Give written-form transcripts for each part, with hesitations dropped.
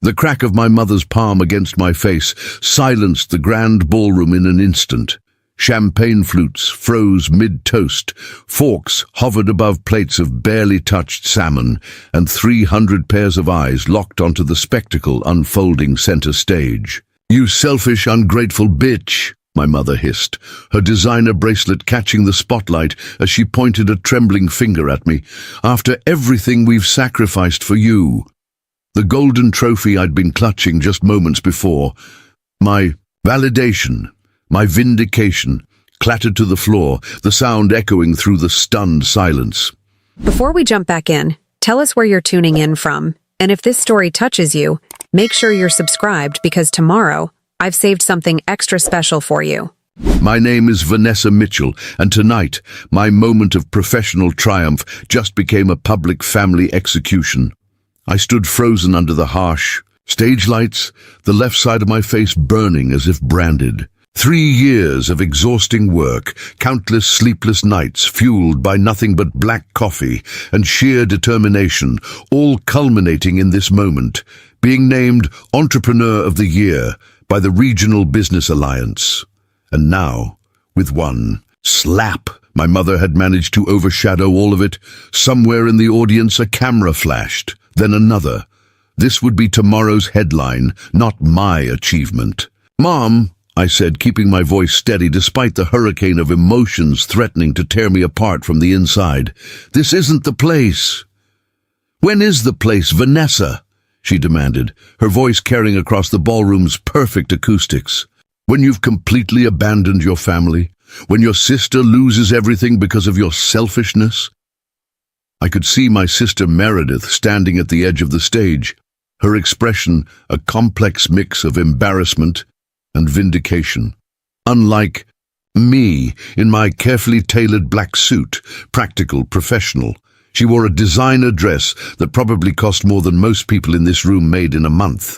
The crack of my mother's palm against my face silenced the grand ballroom in an instant. Champagne flutes froze mid-toast, forks hovered above plates of barely touched salmon, and 300 pairs of eyes locked onto the spectacle unfolding center stage. "You selfish, ungrateful bitch," my mother hissed, her designer bracelet catching the spotlight as she pointed a trembling finger at me. "After everything we've sacrificed for you." The golden trophy I'd been clutching just moments before, my validation, my vindication, clattered to the floor, the sound echoing through the stunned silence. Before we jump back in, tell us where you're tuning in from, and if this story touches you, make sure you're subscribed because tomorrow, I've saved something extra special for you. My name is Vanessa Mitchell, and tonight, my moment of professional triumph just became a public family execution. I stood frozen under the harsh stage lights, the left side of my face burning as if branded. 3 years of exhausting work, countless sleepless nights fueled by nothing but black coffee and sheer determination, all culminating in this moment, being named Entrepreneur of the Year by the Regional Business Alliance. And now, with one slap, my mother had managed to overshadow all of it. Somewhere in the audience a camera flashed, then another. This would be tomorrow's headline, not my achievement. "Mom," I said, keeping my voice steady despite the hurricane of emotions threatening to tear me apart from the inside, "this isn't the place." "When is the place, Vanessa?" she demanded, her voice carrying across the ballroom's perfect acoustics. "When you've completely abandoned your family? When your sister loses everything because of your selfishness?" I could see my sister Meredith standing at the edge of the stage, her expression a complex mix of embarrassment and vindication. Unlike me, in my carefully tailored black suit, practical, professional, she wore a designer dress that probably cost more than most people in this room made in a month.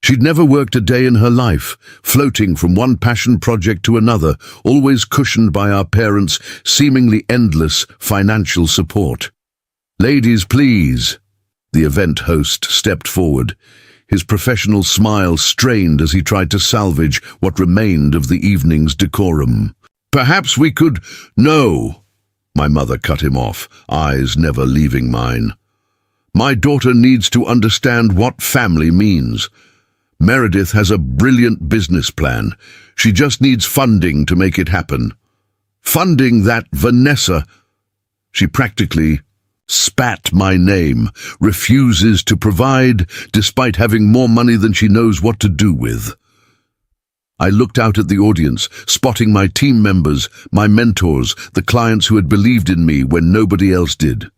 She'd never worked a day in her life, floating from one passion project to another, always cushioned by our parents' seemingly endless financial support. "Ladies, please." The event host stepped forward, his professional smile strained as he tried to salvage what remained of the evening's decorum. "Perhaps we could—" "No," my mother cut him off, eyes never leaving mine. "My daughter needs to understand what family means. Meredith has a brilliant business plan. She just needs funding to make it happen. Funding that Vanessa—" She practically spat my name, refuses to provide despite having more money than she knows what to do with. I looked out at the audience, spotting my team members, my mentors, the clients who had believed in me when nobody else did.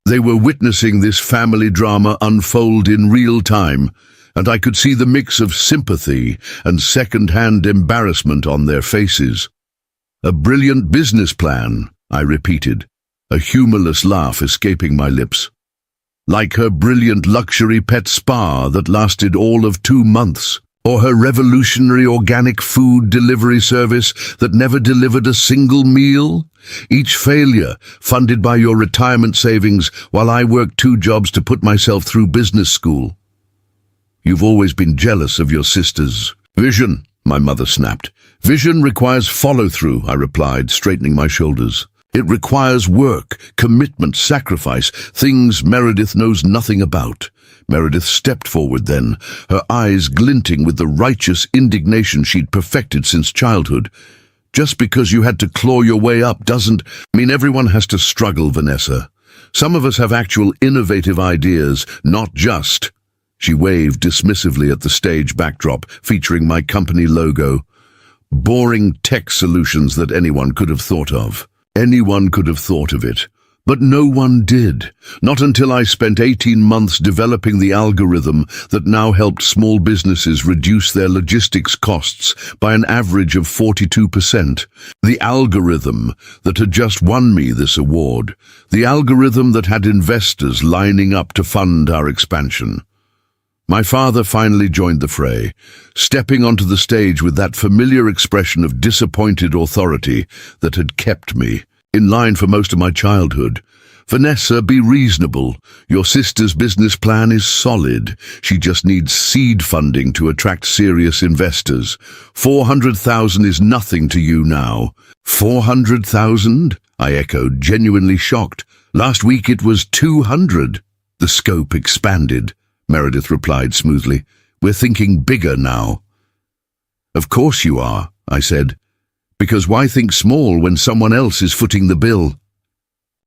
They were witnessing this family drama unfold in real time, and I could see the mix of sympathy and second-hand embarrassment on their faces. "A brilliant business plan," I repeated, a humorless laugh escaping my lips. "Like her brilliant luxury pet spa that lasted all of 2 months, or her revolutionary organic food delivery service that never delivered a single meal? Each failure funded by your retirement savings while I worked 2 jobs to put myself through business school. You've always been jealous of your sister's vision," my mother snapped. "Vision requires follow-through," I replied, straightening my shoulders. "It requires work, commitment, sacrifice, things Meredith knows nothing about." Meredith stepped forward then, her eyes glinting with the righteous indignation she'd perfected since childhood. "Just because you had to claw your way up doesn't mean everyone has to struggle, Vanessa. Some of us have actual innovative ideas, not just—" She waved dismissively at the stage backdrop featuring my company logo. "Boring tech solutions that anyone could have thought of. Anyone could have thought of it, but no one did. Not until I spent 18 months developing the algorithm that now helped small businesses reduce their logistics costs by an average of 42%. The algorithm that had just won me this award. The algorithm that had investors lining up to fund our expansion." My father finally joined the fray, stepping onto the stage with that familiar expression of disappointed authority that had kept me in line for most of my childhood. Vanessa, be reasonable. Your sister's business plan is solid. She just needs seed funding to attract serious investors. 400,000 is nothing to you now. 400,000? I echoed, genuinely shocked. Last week it was 200. The scope expanded, Meredith replied smoothly. We're thinking bigger now. Of course you are, I said. Because why think small when someone else is footing the bill?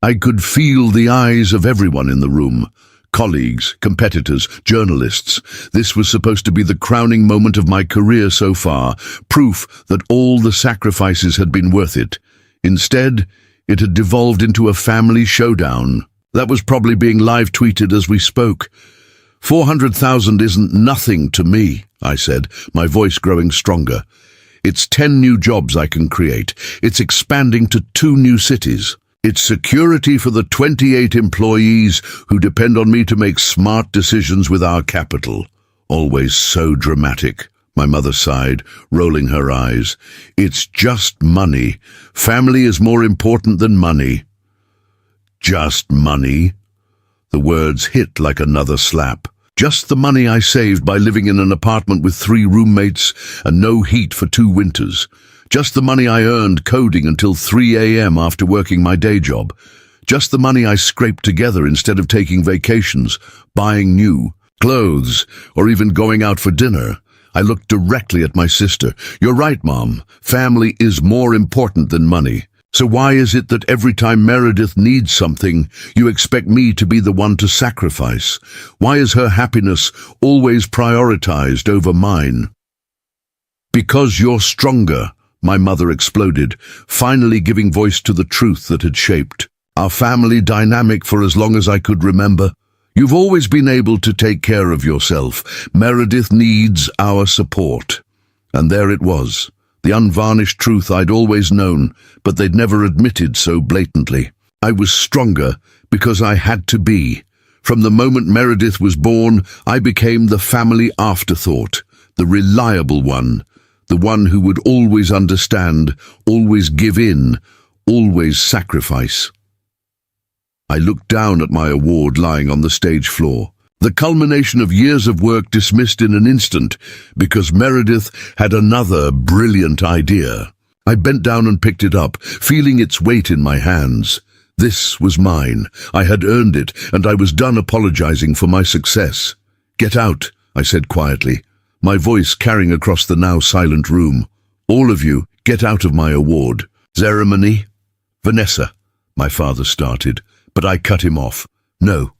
I could feel the eyes of everyone in the room. Colleagues, competitors, journalists. This was supposed to be the crowning moment of my career so far, proof that all the sacrifices had been worth it. Instead, it had devolved into a family showdown. That was probably being live tweeted as we spoke. 400,000 isn't nothing to me, I said, my voice growing stronger. It's 10 new jobs I can create. It's expanding to 2 new cities. It's security for the 28 employees who depend on me to make smart decisions with our capital. Always so dramatic, my mother sighed, rolling her eyes. It's just money. Family is more important than money. Just money? The words hit like another slap. Just the money I saved by living in an apartment with 3 roommates and no heat for 2 winters. Just the money I earned coding until 3 a.m. after working my day job. Just the money I scraped together instead of taking vacations, buying new clothes, or even going out for dinner. I looked directly at my sister. You're right, Mom. Family is more important than money. So why is it that every time Meredith needs something, you expect me to be the one to sacrifice? Why is her happiness always prioritized over mine? Because you're stronger, my mother exploded, finally giving voice to the truth that had shaped our family dynamic for as long as I could remember. You've always been able to take care of yourself. Meredith needs our support. And there it was, the unvarnished truth I'd always known, but they'd never admitted so blatantly. I was stronger because I had to be. From the moment Meredith was born, I became the family afterthought, the reliable one, the one who would always understand, always give in, always sacrifice. I looked down at my award lying on the stage floor, the culmination of years of work dismissed in an instant because Meredith had another brilliant idea. I bent down and picked it up, feeling its weight in my hands. This was mine. I had earned it, and I was done apologizing for my success. Get out, I said quietly, my voice carrying across the now silent room. All of you, get out of my award. Ceremony? Vanessa, my father started, but I cut him off. No.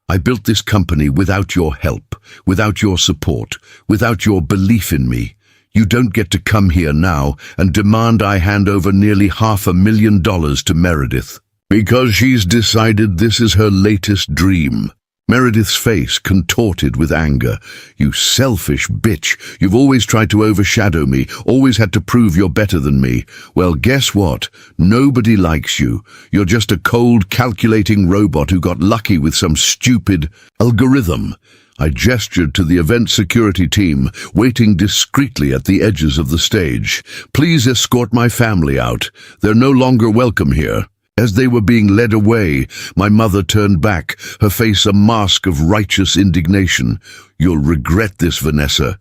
I built this company without your help, without your support, without your belief in me. You don't get to come here now and demand I hand over nearly $500,000 to Meredith. Because she's decided this is her latest dream. Meredith's face contorted with anger. You selfish bitch. You've always tried to overshadow me, always had to prove you're better than me. Well, guess what? Nobody likes you. You're just a cold, calculating robot who got lucky with some stupid algorithm. I gestured to the event security team, waiting discreetly at the edges of the stage. Please escort my family out. They're no longer welcome here. As they were being led away, my mother turned back, her face a mask of righteous indignation. You'll regret this, Vanessa.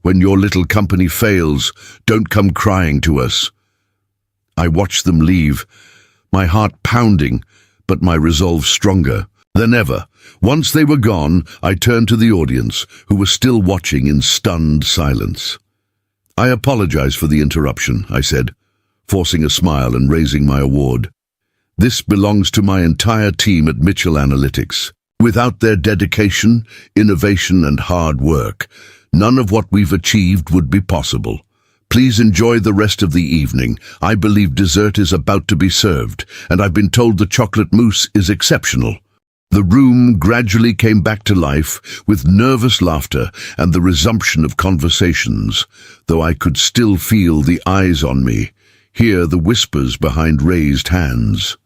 When your little company fails, don't come crying to us. I watched them leave, my heart pounding, but my resolve stronger than ever. Once they were gone, I turned to the audience, who were still watching in stunned silence. I apologize for the interruption, I said, forcing a smile and raising my award. This belongs to my entire team at Mitchell Analytics. Without their dedication, innovation, and hard work, none of what we've achieved would be possible. Please enjoy the rest of the evening. I believe dessert is about to be served, and I've been told the chocolate mousse is exceptional. The room gradually came back to life with nervous laughter and the resumption of conversations, though I could still feel the eyes on me, hear the whispers behind raised hands.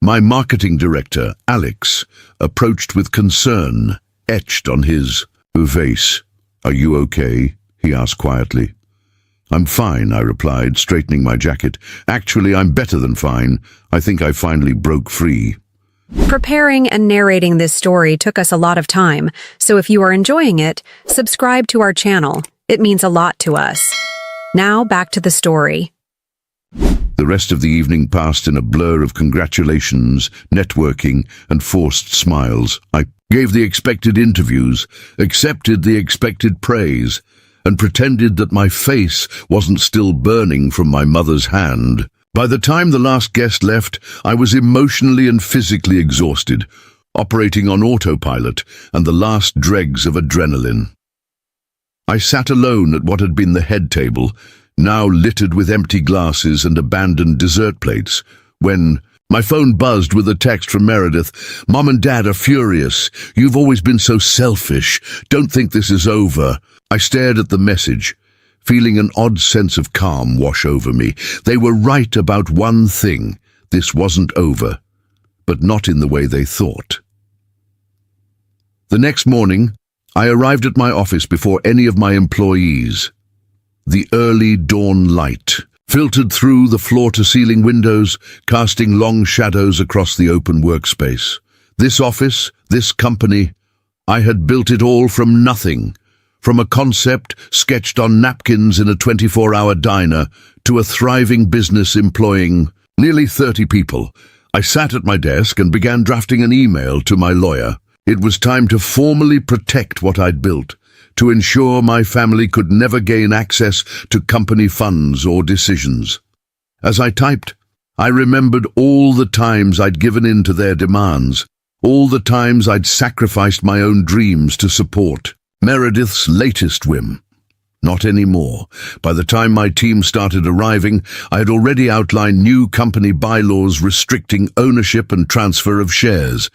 My marketing director, Alex, approached with concern, etched on his face. Are you okay? He asked quietly. I'm fine, I replied, straightening my jacket. Actually, I'm better than fine. I think I finally broke free. Preparing and narrating this story took us a lot of time, so if you are enjoying it, subscribe to our channel. It means a lot to us. Now back to the story. The rest of the evening passed in a blur of congratulations, networking, and forced smiles. I gave the expected interviews, accepted the expected praise, and pretended that my face wasn't still burning from my mother's hand. By the time the last guest left, I was emotionally and physically exhausted, operating on autopilot and the last dregs of adrenaline. I sat alone at what had been the head table, now littered with empty glasses and abandoned dessert plates, when my phone buzzed with a text from Meredith. "Mom and Dad are furious. You've always been so selfish. Don't think this is over." I stared at the message, feeling an odd sense of calm wash over me. They were right about one thing. This wasn't over, but not in the way they thought. The next morning, I arrived at my office before any of my employees. The early dawn light filtered through the floor-to-ceiling windows, casting long shadows across the open workspace. This office, this company, I had built it all from nothing. From a concept sketched on napkins in a 24-hour diner to a thriving business employing nearly 30 people, I sat at my desk and began drafting an email to my lawyer. It was time to formally protect what I'd built, to ensure my family could never gain access to company funds or decisions. As I typed, I remembered all the times I'd given in to their demands, all the times I'd sacrificed my own dreams to support Meredith's latest whim. Not anymore. By the time my team started arriving, I had already outlined new company bylaws restricting ownership and transfer of shares.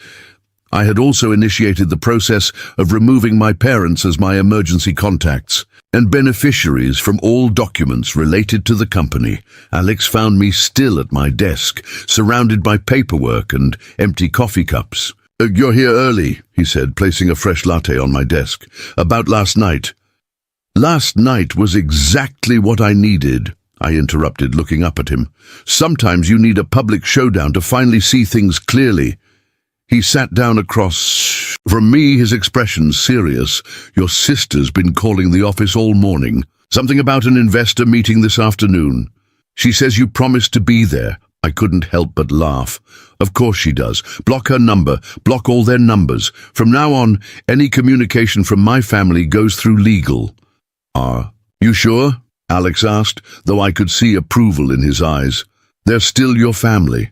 I had also initiated the process of removing my parents as my emergency contacts and beneficiaries from all documents related to the company. Alex found me still at my desk, surrounded by paperwork and empty coffee cups. "You're here early," he said, placing a fresh latte on my desk. "About last night." "Last night was exactly what I needed," I interrupted, looking up at him. "Sometimes you need a public showdown to finally see things clearly." He sat down across from me, his expression serious. "Your sister's been calling the office all morning. Something about an investor meeting this afternoon. She says you promised to be there." I couldn't help but laugh. "Of course she does. Block her number. Block all their numbers. From now on, any communication from my family goes through legal." "Are you sure?" Alex asked, though I could see approval in his eyes. "They're still your family."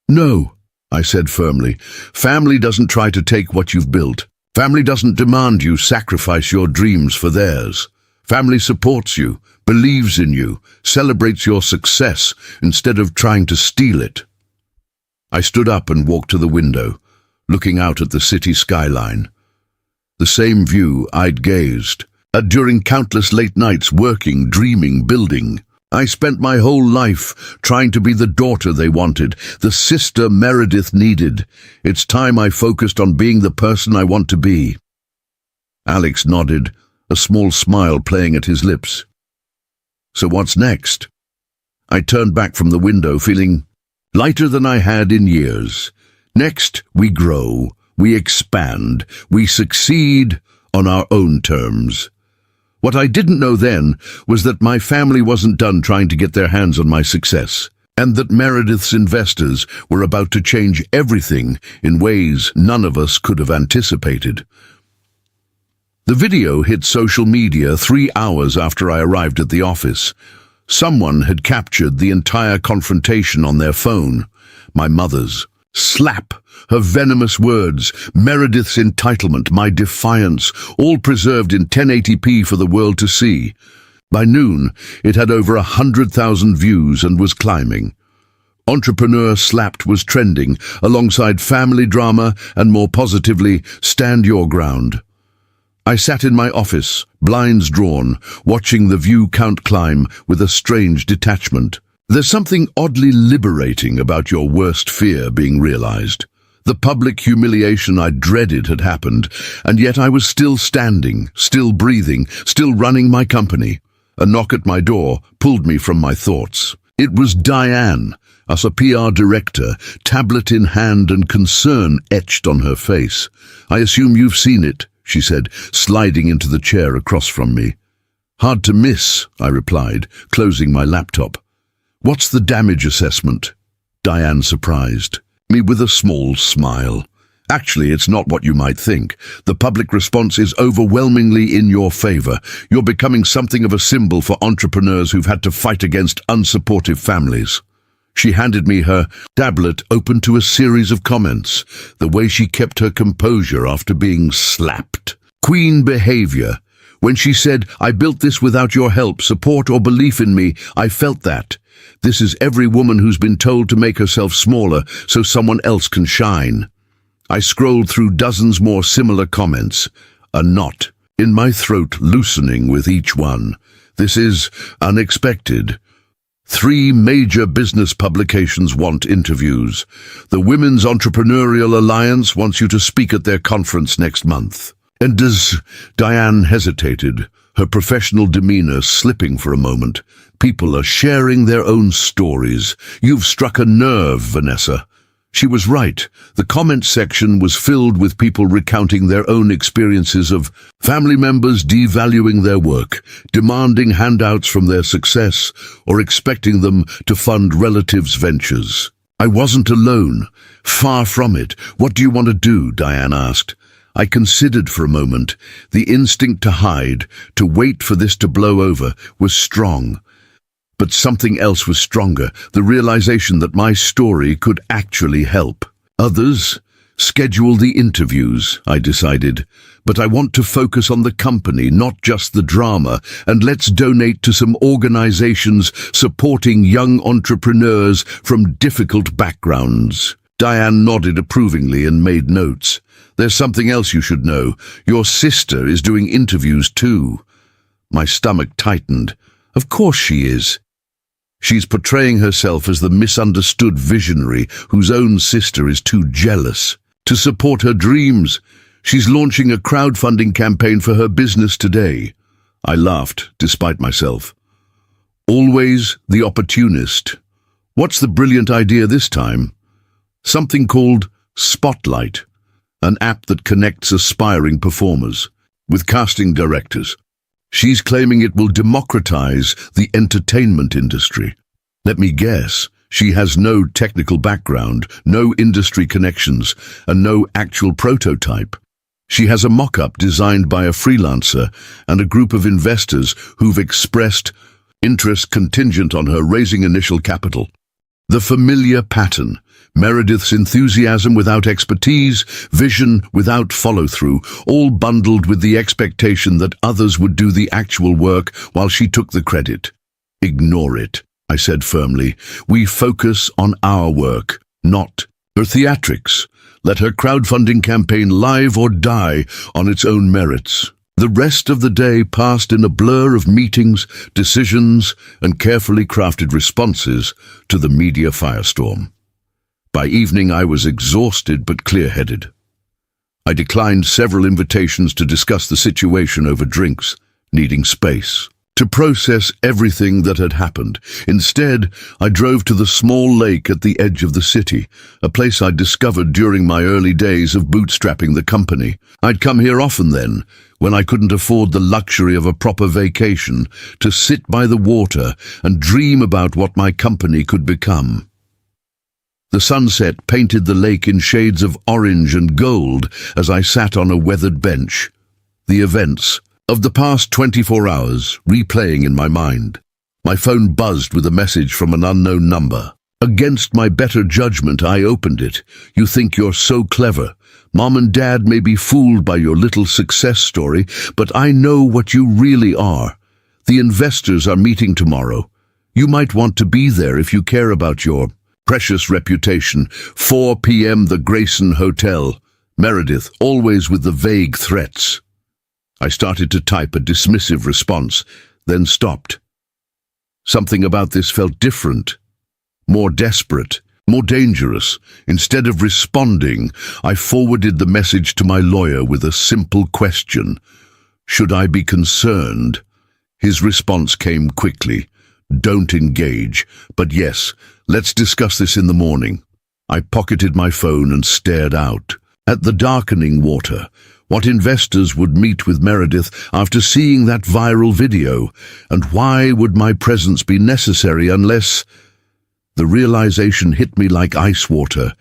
"No," I said firmly. "Family doesn't try to take what you've built. Family doesn't demand you sacrifice your dreams for theirs. Family supports you, believes in you, celebrates your success instead of trying to steal it." I stood up and walked to the window, looking out at the city skyline. The same view I'd gazed at during countless late nights working, dreaming, building. I spent my whole life trying to be the daughter they wanted, the sister Meredith needed. It's time I focused on being the person I want to be. Alex nodded, a small smile playing at his lips. "So what's next?" I turned back from the window, feeling lighter than I had in years. Next, we grow, we expand, we succeed on our own terms. What I didn't know then was that my family wasn't done trying to get their hands on my success, and that Meredith's investors were about to change everything in ways none of us could have anticipated. The video hit social media 3 hours after I arrived at the office. Someone had captured the entire confrontation on their phone. My mother's. Slap, her venomous words, Meredith's entitlement, my defiance, all preserved in 1080p for the world to see. By noon, it had over 100,000 views and was climbing. Entrepreneur Slapped was trending, alongside family drama and, more positively, Stand Your Ground. I sat in my office, blinds drawn, watching the view count climb with a strange detachment. There's something oddly liberating about your worst fear being realized. The public humiliation I dreaded had happened, and yet I was still standing, still breathing, still running my company. A knock at my door pulled me from my thoughts. It was Diane, As a PR director, tablet in hand and concern etched on her face. "I assume you've seen it," she said, sliding into the chair across from me. "Hard to miss," I replied, closing my laptop. "What's the damage assessment?" Diane surprised me with a small smile. "Actually, it's not what you might think. The public response is overwhelmingly in your favor. You're becoming something of a symbol for entrepreneurs who've had to fight against unsupportive families." She handed me her tablet open to a series of comments, the way she kept her composure after being slapped. Queen behavior. When she said, "I built this without your help, support or belief in me," I felt that. This is every woman who's been told to make herself smaller so someone else can shine. I scrolled through dozens more similar comments, a knot in my throat loosening with each one. "This is unexpected. 3 major business publications want interviews. The Women's Entrepreneurial Alliance wants you to speak at their conference next month." And as Diane hesitated, her professional demeanor slipping for a moment, "People are sharing their own stories. You've struck a nerve, Vanessa." She was right. The comment section was filled with people recounting their own experiences of family members devaluing their work, demanding handouts from their success, or expecting them to fund relatives' ventures. I wasn't alone. Far from it. "What do you want to do?" Diane asked. I considered for a moment. The instinct to hide, to wait for this to blow over, was strong. But something else was stronger, the realization that my story could actually help. "Others? Schedule the interviews," I decided. "But I want to focus on the company, not just the drama, and let's donate to some organizations supporting young entrepreneurs from difficult backgrounds." Diane nodded approvingly and made notes. "There's something else you should know. Your sister is doing interviews too." My stomach tightened. Of course she is. She's portraying herself as the misunderstood visionary whose own sister is too jealous to support her dreams. She's launching a crowdfunding campaign for her business today. I laughed, despite myself. Always the opportunist. What's the brilliant idea this time? Something called Spotlight, an app that connects aspiring performers with casting directors. She's claiming it will democratize the entertainment industry. Let me guess, she has no technical background, no industry connections, and no actual prototype. She has a mock-up designed by a freelancer and a group of investors who've expressed interest contingent on her raising initial capital. The familiar pattern. Meredith's enthusiasm without expertise, vision without follow-through, all bundled with the expectation that others would do the actual work while she took the credit. "Ignore it," I said firmly. "We focus on our work, not her theatrics. Let her crowdfunding campaign live or die on its own merits." The rest of the day passed in a blur of meetings, decisions, and carefully crafted responses to the media firestorm. By evening, I was exhausted but clear-headed. I declined several invitations to discuss the situation over drinks, needing space to process everything that had happened. Instead, I drove to the small lake at the edge of the city, a place I'd discovered during my early days of bootstrapping the company. I'd come here often then, when I couldn't afford the luxury of a proper vacation, to sit by the water and dream about what my company could become. The sunset painted the lake in shades of orange and gold as I sat on a weathered bench. The events of the past 24 hours replaying in my mind. My phone buzzed with a message from an unknown number. Against my better judgment, I opened it. "You think you're so clever. Mom and Dad may be fooled by your little success story, but I know what you really are. The investors are meeting tomorrow. You might want to be there if you care about your precious reputation. 4 p.m. the Grayson Hotel. Meredith, always with the vague threats." I started to type a dismissive response, then stopped. Something about this felt different, more desperate, more dangerous. Instead of responding, I forwarded the message to my lawyer with a simple question. Should I be concerned? His response came quickly. "Don't engage, but yes, Let's discuss this in the morning. I pocketed my phone and stared out at the darkening water. What investors would meet with Meredith after seeing that viral video, and why would my presence be necessary unless... The realization hit me like ice water.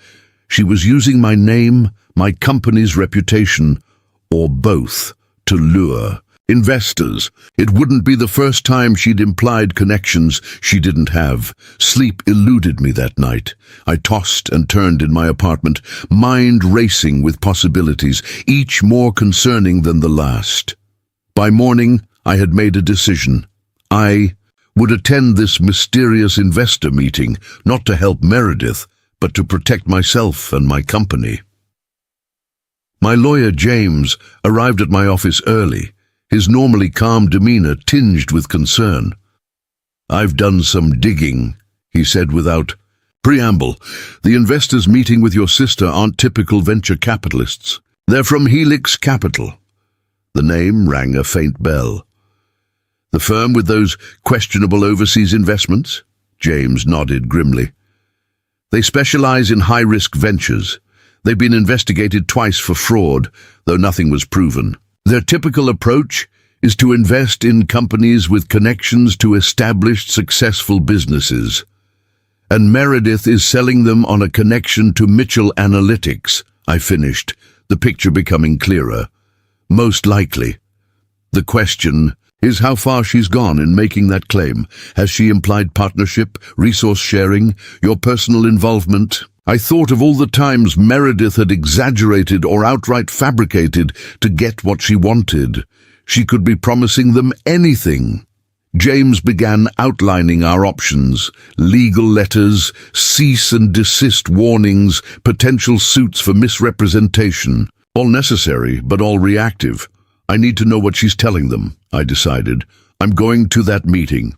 She was using my name, my company's reputation, or both, to lure investors. It wouldn't be the first time she'd implied connections she didn't have. Sleep eluded me that night. I tossed and turned in my apartment, mind racing with possibilities, each more concerning than the last. By morning, I had made a decision. I would attend this mysterious investor meeting, not to help Meredith, but to protect myself and my company. My lawyer, James, arrived at my office early, his normally calm demeanor tinged with concern. "I've done some digging," he said without preamble. "The investors meeting with your sister aren't typical venture capitalists. They're from Helix Capital." The name rang a faint bell. "The firm with those questionable overseas investments?" James nodded grimly. "They specialize in high-risk ventures. They've been investigated twice for fraud, though nothing was proven. Their typical approach is to invest in companies with connections to established successful businesses. And Meredith is selling them on a connection to Mitchell Analytics," I finished, the picture becoming clearer. "Most likely. The question is how far she's gone in making that claim. Has she implied partnership, resource sharing, your personal involvement?" I thought of all the times Meredith had exaggerated or outright fabricated to get what she wanted. She could be promising them anything. James began outlining our options: legal letters, cease and desist warnings, potential suits for misrepresentation. All necessary, but all reactive. I need to know what she's telling them, I decided. I'm going to that meeting.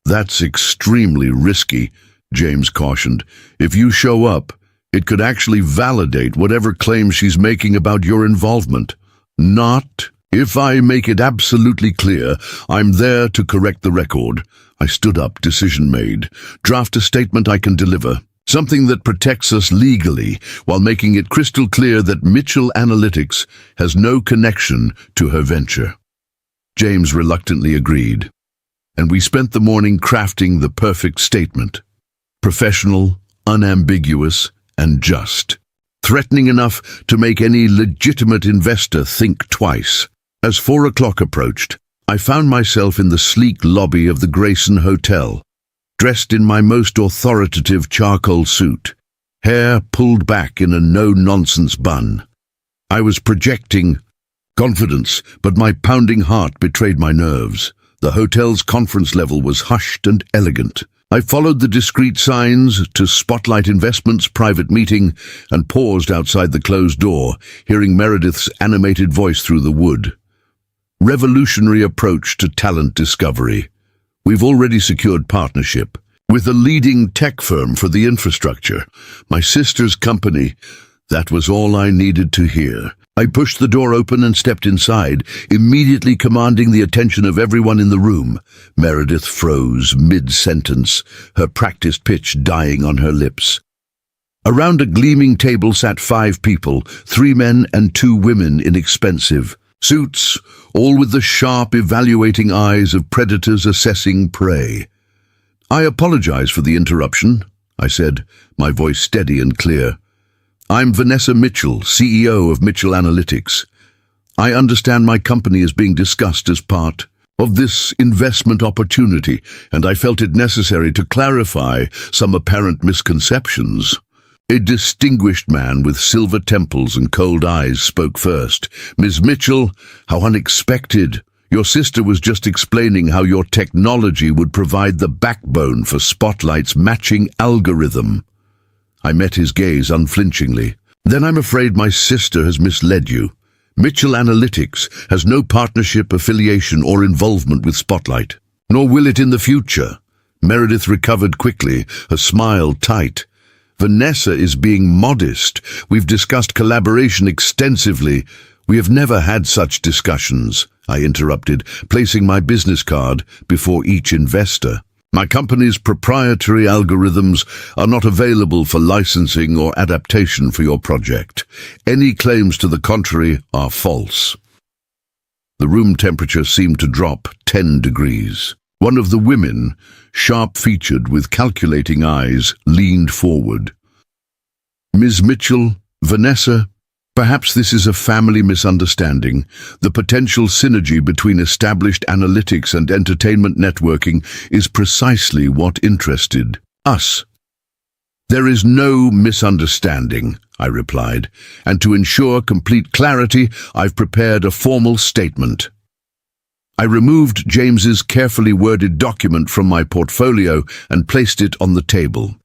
"That's extremely risky," James cautioned. "If you show up, it could actually validate whatever claims she's making about your involvement." "Not if I make it absolutely clear I'm there to correct the record." I stood up, decision made. "Draft a statement I can deliver. Something that protects us legally while making it crystal clear that Mitchell Analytics has no connection to her venture." James reluctantly agreed, and we spent the morning crafting the perfect statement. Professional, unambiguous, and just. Threatening enough to make any legitimate investor think twice. As 4 o'clock approached, I found myself in the sleek lobby of the Grayson Hotel, dressed in my most authoritative charcoal suit, hair pulled back in a no-nonsense bun. I was projecting confidence, but my pounding heart betrayed my nerves. The hotel's conference level was hushed and elegant. I followed the discreet signs to Spotlight Investments' private meeting and paused outside the closed door, hearing Meredith's animated voice through the wood. Revolutionary approach to talent discovery. We've already secured partnership with a leading tech firm for the infrastructure. My sister's company. That was all I needed to hear. I pushed the door open and stepped inside, immediately commanding the attention of everyone in the room. Meredith froze mid-sentence, her practiced pitch dying on her lips. Around a gleaming table sat 5 people, 3 men and 2 women in expensive suits, all with the sharp, evaluating eyes of predators assessing prey. "I apologize for the interruption," I said, my voice steady and clear. "I'm Vanessa Mitchell, CEO of Mitchell Analytics. I understand my company is being discussed as part of this investment opportunity, and I felt it necessary to clarify some apparent misconceptions." A distinguished man with silver temples and cold eyes spoke first. "Ms. Mitchell, how unexpected. Your sister was just explaining how your technology would provide the backbone for Spotlight's matching algorithm." I met his gaze unflinchingly. "Then I'm afraid my sister has misled you. Mitchell Analytics has no partnership, affiliation, or involvement with Spotlight, nor will it in the future." Meredith recovered quickly, her smile tight. "Vanessa is being modest. We've discussed collaboration extensively." "We have never had such discussions," I interrupted, placing my business card before each investor. My company's proprietary algorithms are not available for licensing or adaptation for your project. Any claims to the contrary are false. The room temperature seemed to drop 10 degrees. One of the women, sharp-featured with calculating eyes, leaned forward. Ms. Mitchell, Vanessa, perhaps this is a family misunderstanding. The potential synergy between established analytics and entertainment networking is precisely what interested us. There is no misunderstanding, I replied, and to ensure complete clarity, I've prepared a formal statement. I removed James's carefully worded document from my portfolio and placed it on the table.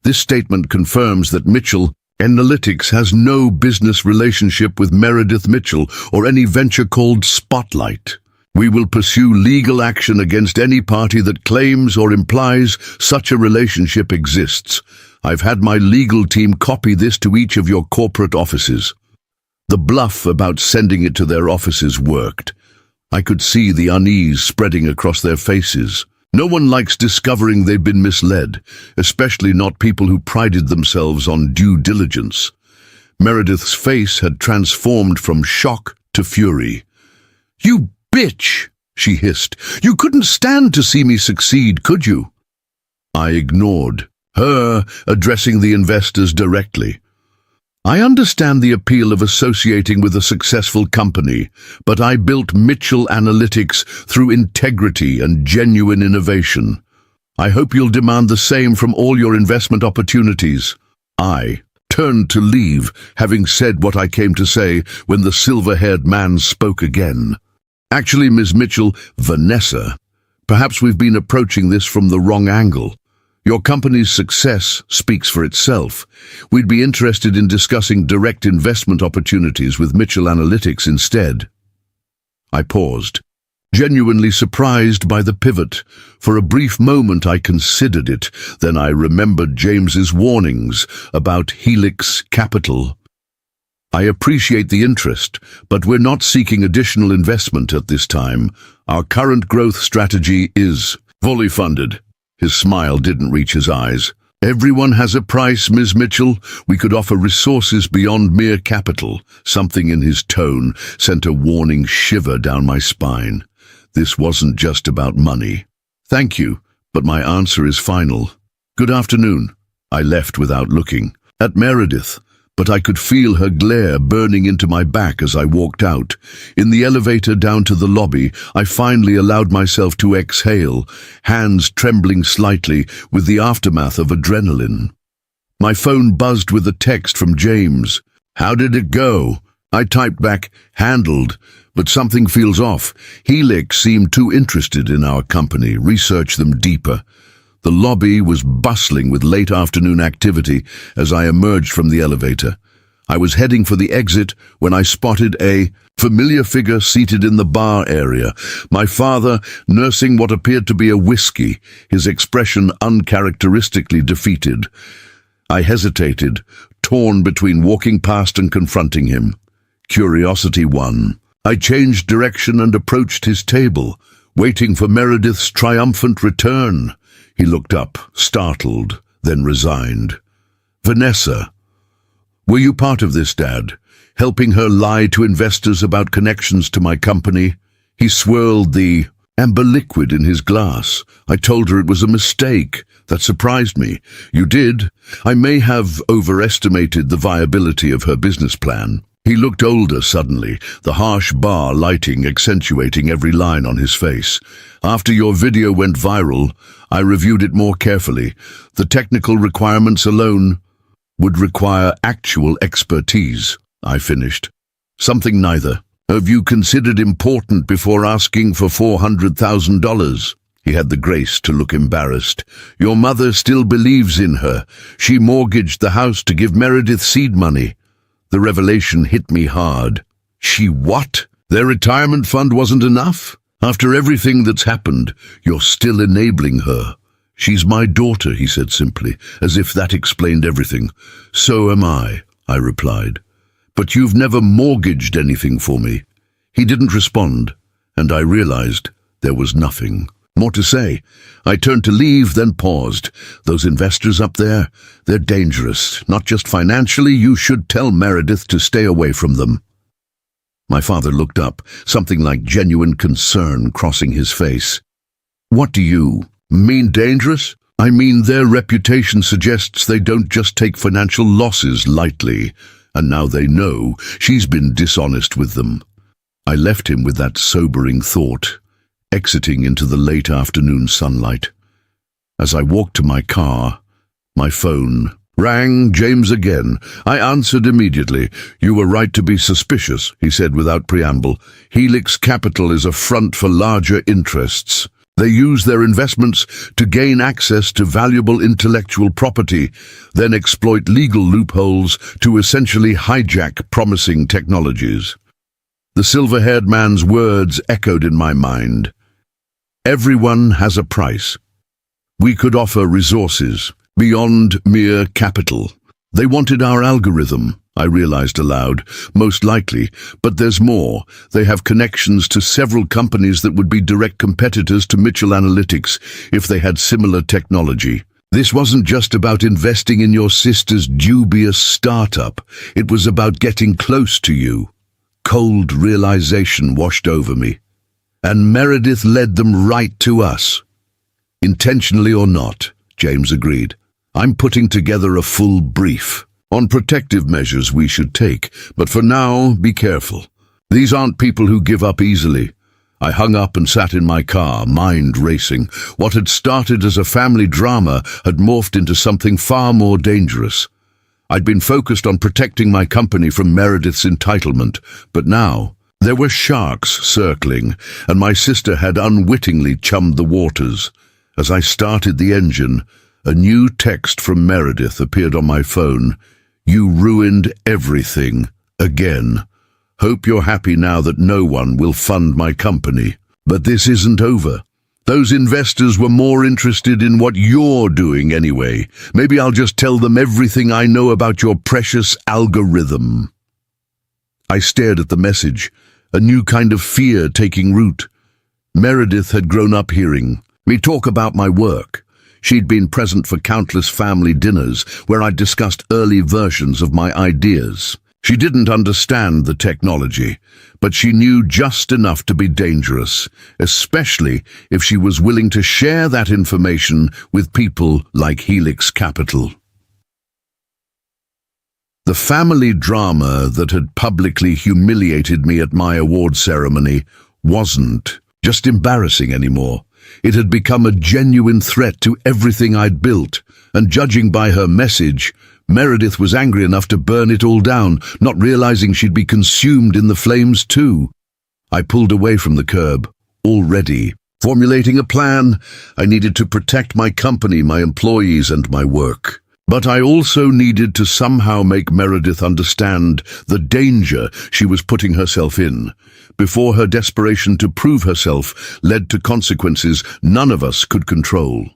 This statement confirms that Mitchell Analytics has no business relationship with Meredith Mitchell or any venture called Spotlight. We will pursue legal action against any party that claims or implies such a relationship exists. I've had my legal team copy this to each of your corporate offices. The bluff about sending it to their offices worked. I could see the unease spreading across their faces. No one likes discovering they've been misled, especially not people who prided themselves on due diligence. Meredith's face had transformed from shock to fury. "You bitch!" she hissed. "You couldn't stand to see me succeed, could you?" I ignored her, addressing the investors directly. I understand the appeal of associating with a successful company, but I built Mitchell Analytics through integrity and genuine innovation. I hope you'll demand the same from all your investment opportunities. I turned to leave, having said what I came to say when the silver-haired man spoke again. "Actually, Ms. Mitchell, Vanessa, perhaps we've been approaching this from the wrong angle. Your company's success speaks for itself. We'd be interested in discussing direct investment opportunities with Mitchell Analytics instead." I paused, genuinely surprised by the pivot. For a brief moment I considered it, then I remembered James's warnings about Helix Capital. "I appreciate the interest, but we're not seeking additional investment at this time. Our current growth strategy is fully funded." His smile didn't reach his eyes. "Everyone has a price, Ms. Mitchell. We could offer resources beyond mere capital." Something in his tone sent a warning shiver down my spine. This wasn't just about money. "Thank you, but my answer is final. Good afternoon." I left without looking at Meredith, but I could feel her glare burning into my back as I walked out. In the elevator down to the lobby, I finally allowed myself to exhale, hands trembling slightly with the aftermath of adrenaline. My phone buzzed with a text from James. "How did it go?" I typed back, "Handled, but something feels off. Helix seemed too interested in our company. Research them deeper." The lobby was bustling with late afternoon activity as I emerged from the elevator. I was heading for the exit when I spotted a familiar figure seated in the bar area. My father, nursing what appeared to be a whiskey, his expression uncharacteristically defeated. I hesitated, torn between walking past and confronting him. Curiosity won. I changed direction and approached his table, waiting for Meredith's triumphant return. He looked up, startled, then resigned. "Vanessa, were you part of this, Dad? Helping her lie to investors about connections to my company?" He swirled the amber liquid in his glass. "I told her it was a mistake. That surprised me." "You did? I may have overestimated the viability of her business plan." He looked older suddenly, the harsh bar lighting accentuating every line on his face. "After your video went viral, I reviewed it more carefully. The technical requirements alone would require actual expertise," I finished. "Something neither. Have you considered important before asking for $400,000? He had the grace to look embarrassed. "Your mother still believes in her. She mortgaged the house to give Meredith seed money." The revelation hit me hard. "She what? Their retirement fund wasn't enough? After everything that's happened, you're still enabling her." "She's my daughter," he said simply, as if that explained everything. "So am I," I replied. "But you've never mortgaged anything for me." He didn't respond, and I realized there was nothing. More to say. I turned to leave, then paused. Those investors up there, they're dangerous. Not just financially, you should tell Meredith to stay away from them. My father looked up, something like genuine concern crossing his face. What do you mean dangerous? I mean their reputation suggests they don't just take financial losses lightly, and now they know she's been dishonest with them. I left him with that sobering thought, exiting into the late afternoon sunlight. As I walked to my car, my phone rang. James again. I answered immediately. You were right to be suspicious, he said without preamble. Helix Capital is a front for larger interests. They use their investments to gain access to valuable intellectual property, then exploit legal loopholes to essentially hijack promising technologies. The silver-haired man's words echoed in my mind. Everyone has a price. We could offer resources beyond mere capital. They wanted our algorithm, I realized aloud, most likely, but there's more. They have connections to several companies that would be direct competitors to Mitchell Analytics if they had similar technology. This wasn't just about investing in your sister's dubious startup. It was about getting close to you. Cold realization washed over me. And Meredith led them right to us. Intentionally or not, James agreed. I'm putting together a full brief on protective measures we should take, but for now, be careful. These aren't people who give up easily. I hung up and sat in my car, mind racing. What had started as a family drama had morphed into something far more dangerous. I'd been focused on protecting my company from Meredith's entitlement, but now there were sharks circling, and my sister had unwittingly chummed the waters. As I started the engine, a new text from Meredith appeared on my phone. You ruined everything, again. Hope you're happy now that no one will fund my company. But this isn't over. Those investors were more interested in what you're doing anyway. Maybe I'll just tell them everything I know about your precious algorithm. I stared at the message, a new kind of fear taking root. Meredith had grown up hearing me talk about my work. She'd been present for countless family dinners where I'd discussed early versions of my ideas. She didn't understand the technology, but she knew just enough to be dangerous, especially if she was willing to share that information with people like Helix Capital. The family drama that had publicly humiliated me at my award ceremony wasn't just embarrassing anymore. It had become a genuine threat to everything I'd built, and judging by her message, Meredith was angry enough to burn it all down, not realizing she'd be consumed in the flames too. I pulled away from the curb, already formulating a plan. I needed to protect my company, my employees, and my work. But I also needed to somehow make Meredith understand the danger she was putting herself in, before her desperation to prove herself led to consequences none of us could control.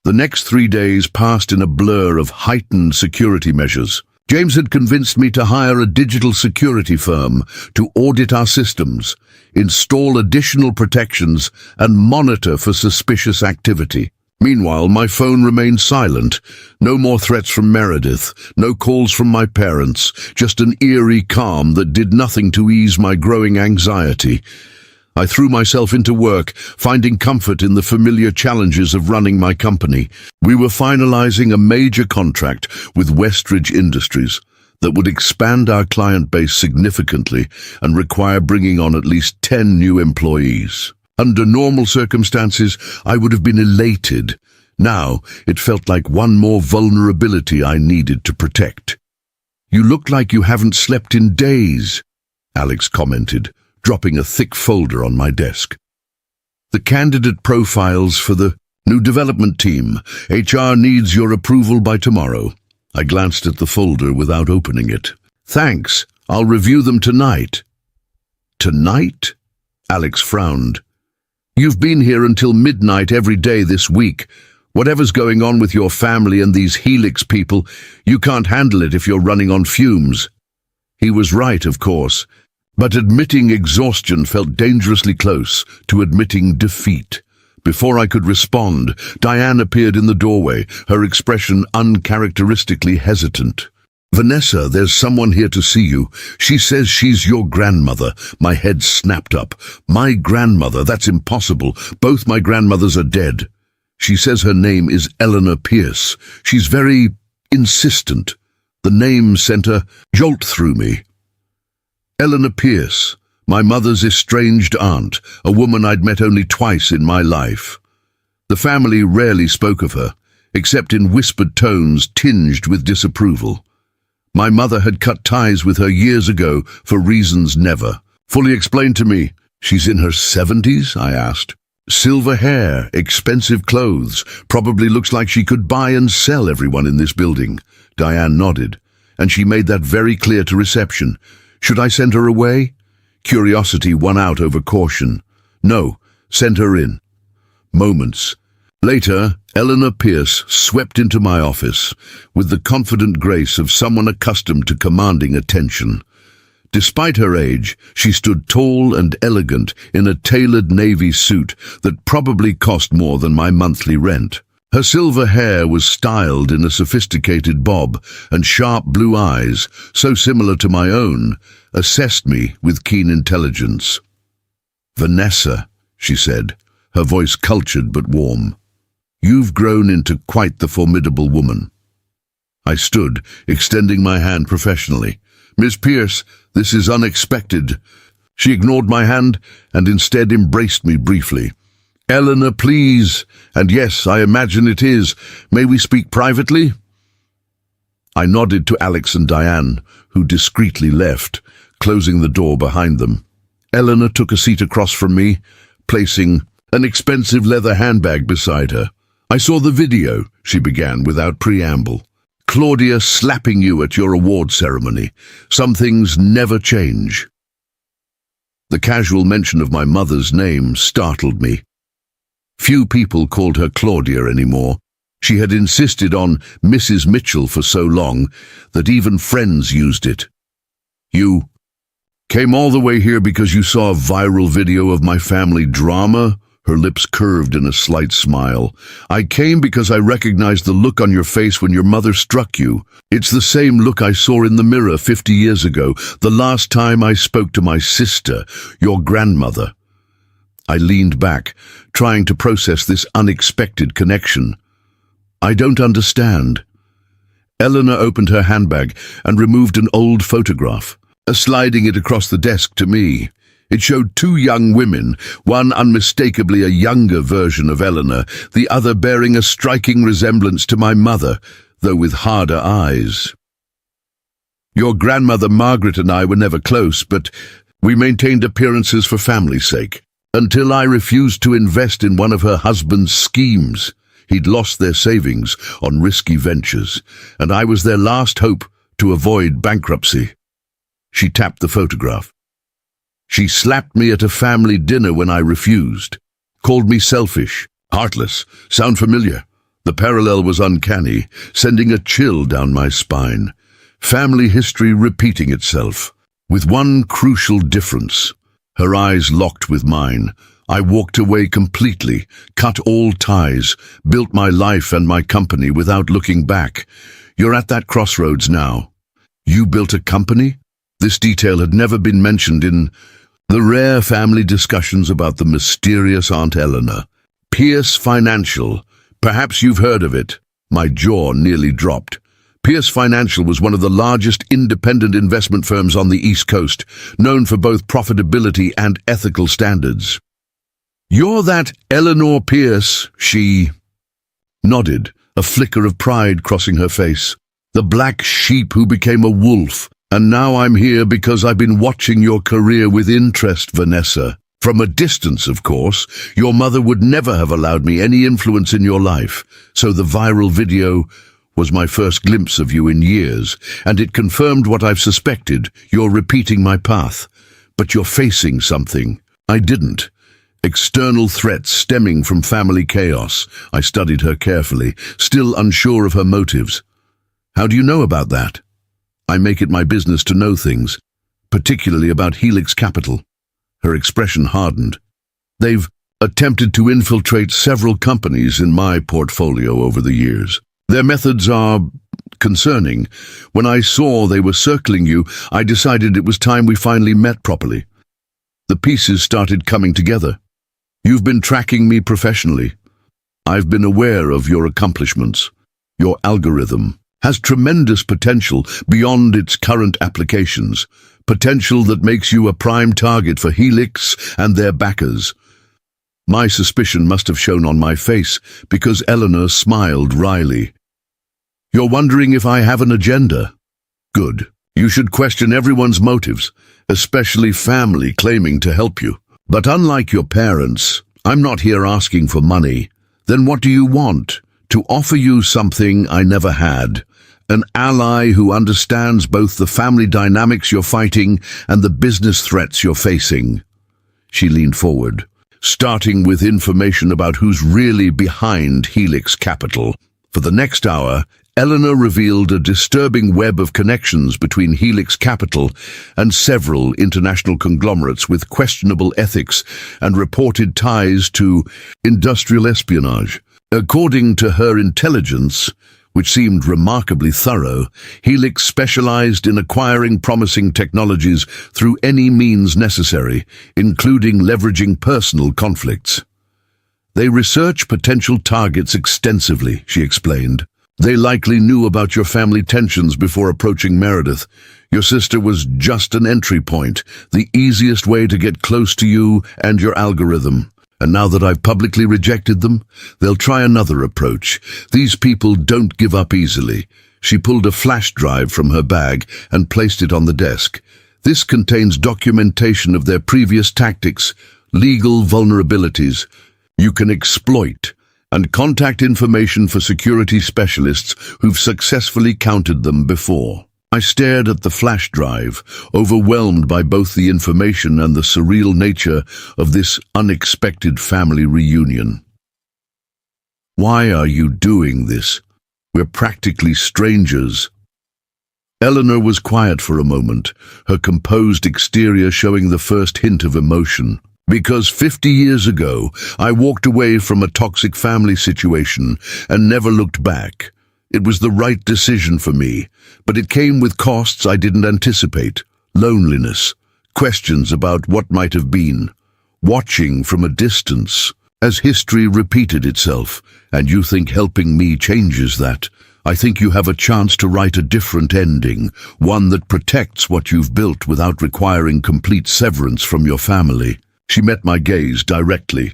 The next 3 days passed in a blur of heightened security measures. James had convinced me to hire a digital security firm to audit our systems, install additional protections, and monitor for suspicious activity. Meanwhile, my phone remained silent. No more threats from Meredith, no calls from my parents, just an eerie calm that did nothing to ease my growing anxiety. I threw myself into work, finding comfort in the familiar challenges of running my company. We were finalizing a major contract with Westridge Industries that would expand our client base significantly and require bringing on at least 10 new employees. Under normal circumstances, I would have been elated. Now, it felt like one more vulnerability I needed to protect. You look like you haven't slept in days, Alex commented, dropping a thick folder on my desk. The candidate profiles for the new development team. HR needs your approval by tomorrow. I glanced at the folder without opening it. Thanks, I'll review them tonight. Tonight? Alex frowned. You've been here until midnight every day this week. Whatever's going on with your family and these Helix people, you can't handle it if you're running on fumes. He was right, of course. But admitting exhaustion felt dangerously close to admitting defeat. Before I could respond, Diane appeared in the doorway, her expression uncharacteristically hesitant. "Vanessa, there's someone here to see you. She says she's your grandmother." My head snapped up. "My grandmother? That's impossible. Both my grandmothers are dead." "She says her name is Eleanor Pierce. She's very insistent." The name sent a jolt through me. Eleanor Pierce, my mother's estranged aunt, a woman I'd met only twice in my life. The family rarely spoke of her, except in whispered tones tinged with disapproval. My mother had cut ties with her years ago for reasons never fully explained to me. "She's in her 70s?" I asked. "Silver hair, expensive clothes, probably looks like she could buy and sell everyone in this building." Diane nodded, and she made that very clear to reception. Should I send her away? Curiosity won out over caution. No, send her in. Moments later, Eleanor Pierce swept into my office with the confident grace of someone accustomed to commanding attention. Despite her age, she stood tall and elegant in a tailored navy suit that probably cost more than my monthly rent. Her silver hair was styled in a sophisticated bob, and sharp blue eyes, so similar to my own, assessed me with keen intelligence. "Vanessa," she said, her voice cultured but warm. "You've grown into quite the formidable woman." I stood, extending my hand professionally. "Miss Pierce, this is unexpected." She ignored my hand and instead embraced me briefly. "Eleanor, please. And yes, I imagine it is. May we speak privately?" I nodded to Alex and Diane, who discreetly left, closing the door behind them. Eleanor took a seat across from me, placing an expensive leather handbag beside her. "I saw the video," she began without preamble. "Claudia slapping you at your award ceremony. Some things never change." The casual mention of my mother's name startled me. Few people called her Claudia anymore. She had insisted on Mrs. Mitchell for so long that even friends used it. "You came all the way here because you saw a viral video of my family drama?" Her lips curved in a slight smile. "I came because I recognized the look on your face when your mother struck you. It's the same look I saw in the mirror 50 years ago, the last time I spoke to my sister, your grandmother." I leaned back, trying to process this unexpected connection. "I don't understand." Eleanor opened her handbag and removed an old photograph, sliding it across the desk to me. It showed two young women, one unmistakably a younger version of Eleanor, the other bearing a striking resemblance to my mother, though with harder eyes. "Your grandmother Margaret and I were never close, but we maintained appearances for family's sake, until I refused to invest in one of her husband's schemes. He'd lost their savings on risky ventures, and I was their last hope to avoid bankruptcy." She tapped the photograph. "She slapped me at a family dinner when I refused. Called me selfish, heartless. Sound familiar?" The parallel was uncanny, sending a chill down my spine. Family history repeating itself, with one crucial difference. Her eyes locked with mine. I walked away completely, cut all ties, built my life and my company without looking back. "You're at that crossroads now." "You built a company?" This detail had never been mentioned in the rare family discussions about the mysterious Aunt Eleanor. "Pierce Financial. Perhaps you've heard of it." My jaw nearly dropped. Pierce Financial was one of the largest independent investment firms on the East Coast, known for both profitability and ethical standards. "You're that Eleanor Pierce," she nodded, a flicker of pride crossing her face. "The black sheep who became a wolf. And now I'm here because I've been watching your career with interest, Vanessa. From a distance, of course. Your mother would never have allowed me any influence in your life, so the viral video was my first glimpse of you in years, and it confirmed what I've suspected. You're repeating my path. But you're facing something. I didn't. External threats stemming from family chaos." I studied her carefully, still unsure of her motives. "How do you know about that?" "I make it my business to know things. particularly about Helix Capital. Her expression hardened. They've attempted to infiltrate several companies in my portfolio over the years. Their methods are concerning. When I saw they were circling you, I decided it was time we finally met properly. The pieces started coming together. You've been tracking me professionally. I've been aware of your accomplishments. Your algorithm has tremendous potential beyond its current applications, potential that makes you a prime target for Helix and their backers. My suspicion must have shown on my face because Eleanor smiled wryly. You're wondering if I have an agenda? Good. You should question everyone's motives, especially family claiming to help you. But unlike your parents, I'm not here asking for money. Then what do you want? To offer you something I never had. An ally who understands both the family dynamics you're fighting and the business threats you're facing. She leaned forward, starting with information about who's really behind Helix Capital. For the next hour, Eleanor revealed a disturbing web of connections between Helix Capital and several international conglomerates with questionable ethics and reported ties to industrial espionage. According to her intelligence, which seemed remarkably thorough, Helix specialized in acquiring promising technologies through any means necessary, including leveraging personal conflicts. They research potential targets extensively, she explained. They likely knew about your family tensions before approaching Meredith. Your sister was just an entry point, the easiest way to get close to you and your algorithm. And now that I've publicly rejected them, they'll try another approach. These people don't give up easily. She pulled a flash drive from her bag and placed it on the desk. This contains documentation of their previous tactics, legal vulnerabilities you can exploit, and contact information for security specialists who've successfully countered them before. I stared at the flash drive, overwhelmed by both the information and the surreal nature of this unexpected family reunion. Why are you doing this? We're practically strangers. Eleanor was quiet for a moment, her composed exterior showing the first hint of emotion. Because 50 years ago, I walked away from a toxic family situation and never looked back. It was the right decision for me, but it came with costs I didn't anticipate. Loneliness, questions about what might have been, watching from a distance. As history repeated itself, and you think helping me changes that, I think you have a chance to write a different ending, one that protects what you've built without requiring complete severance from your family. She met my gaze directly.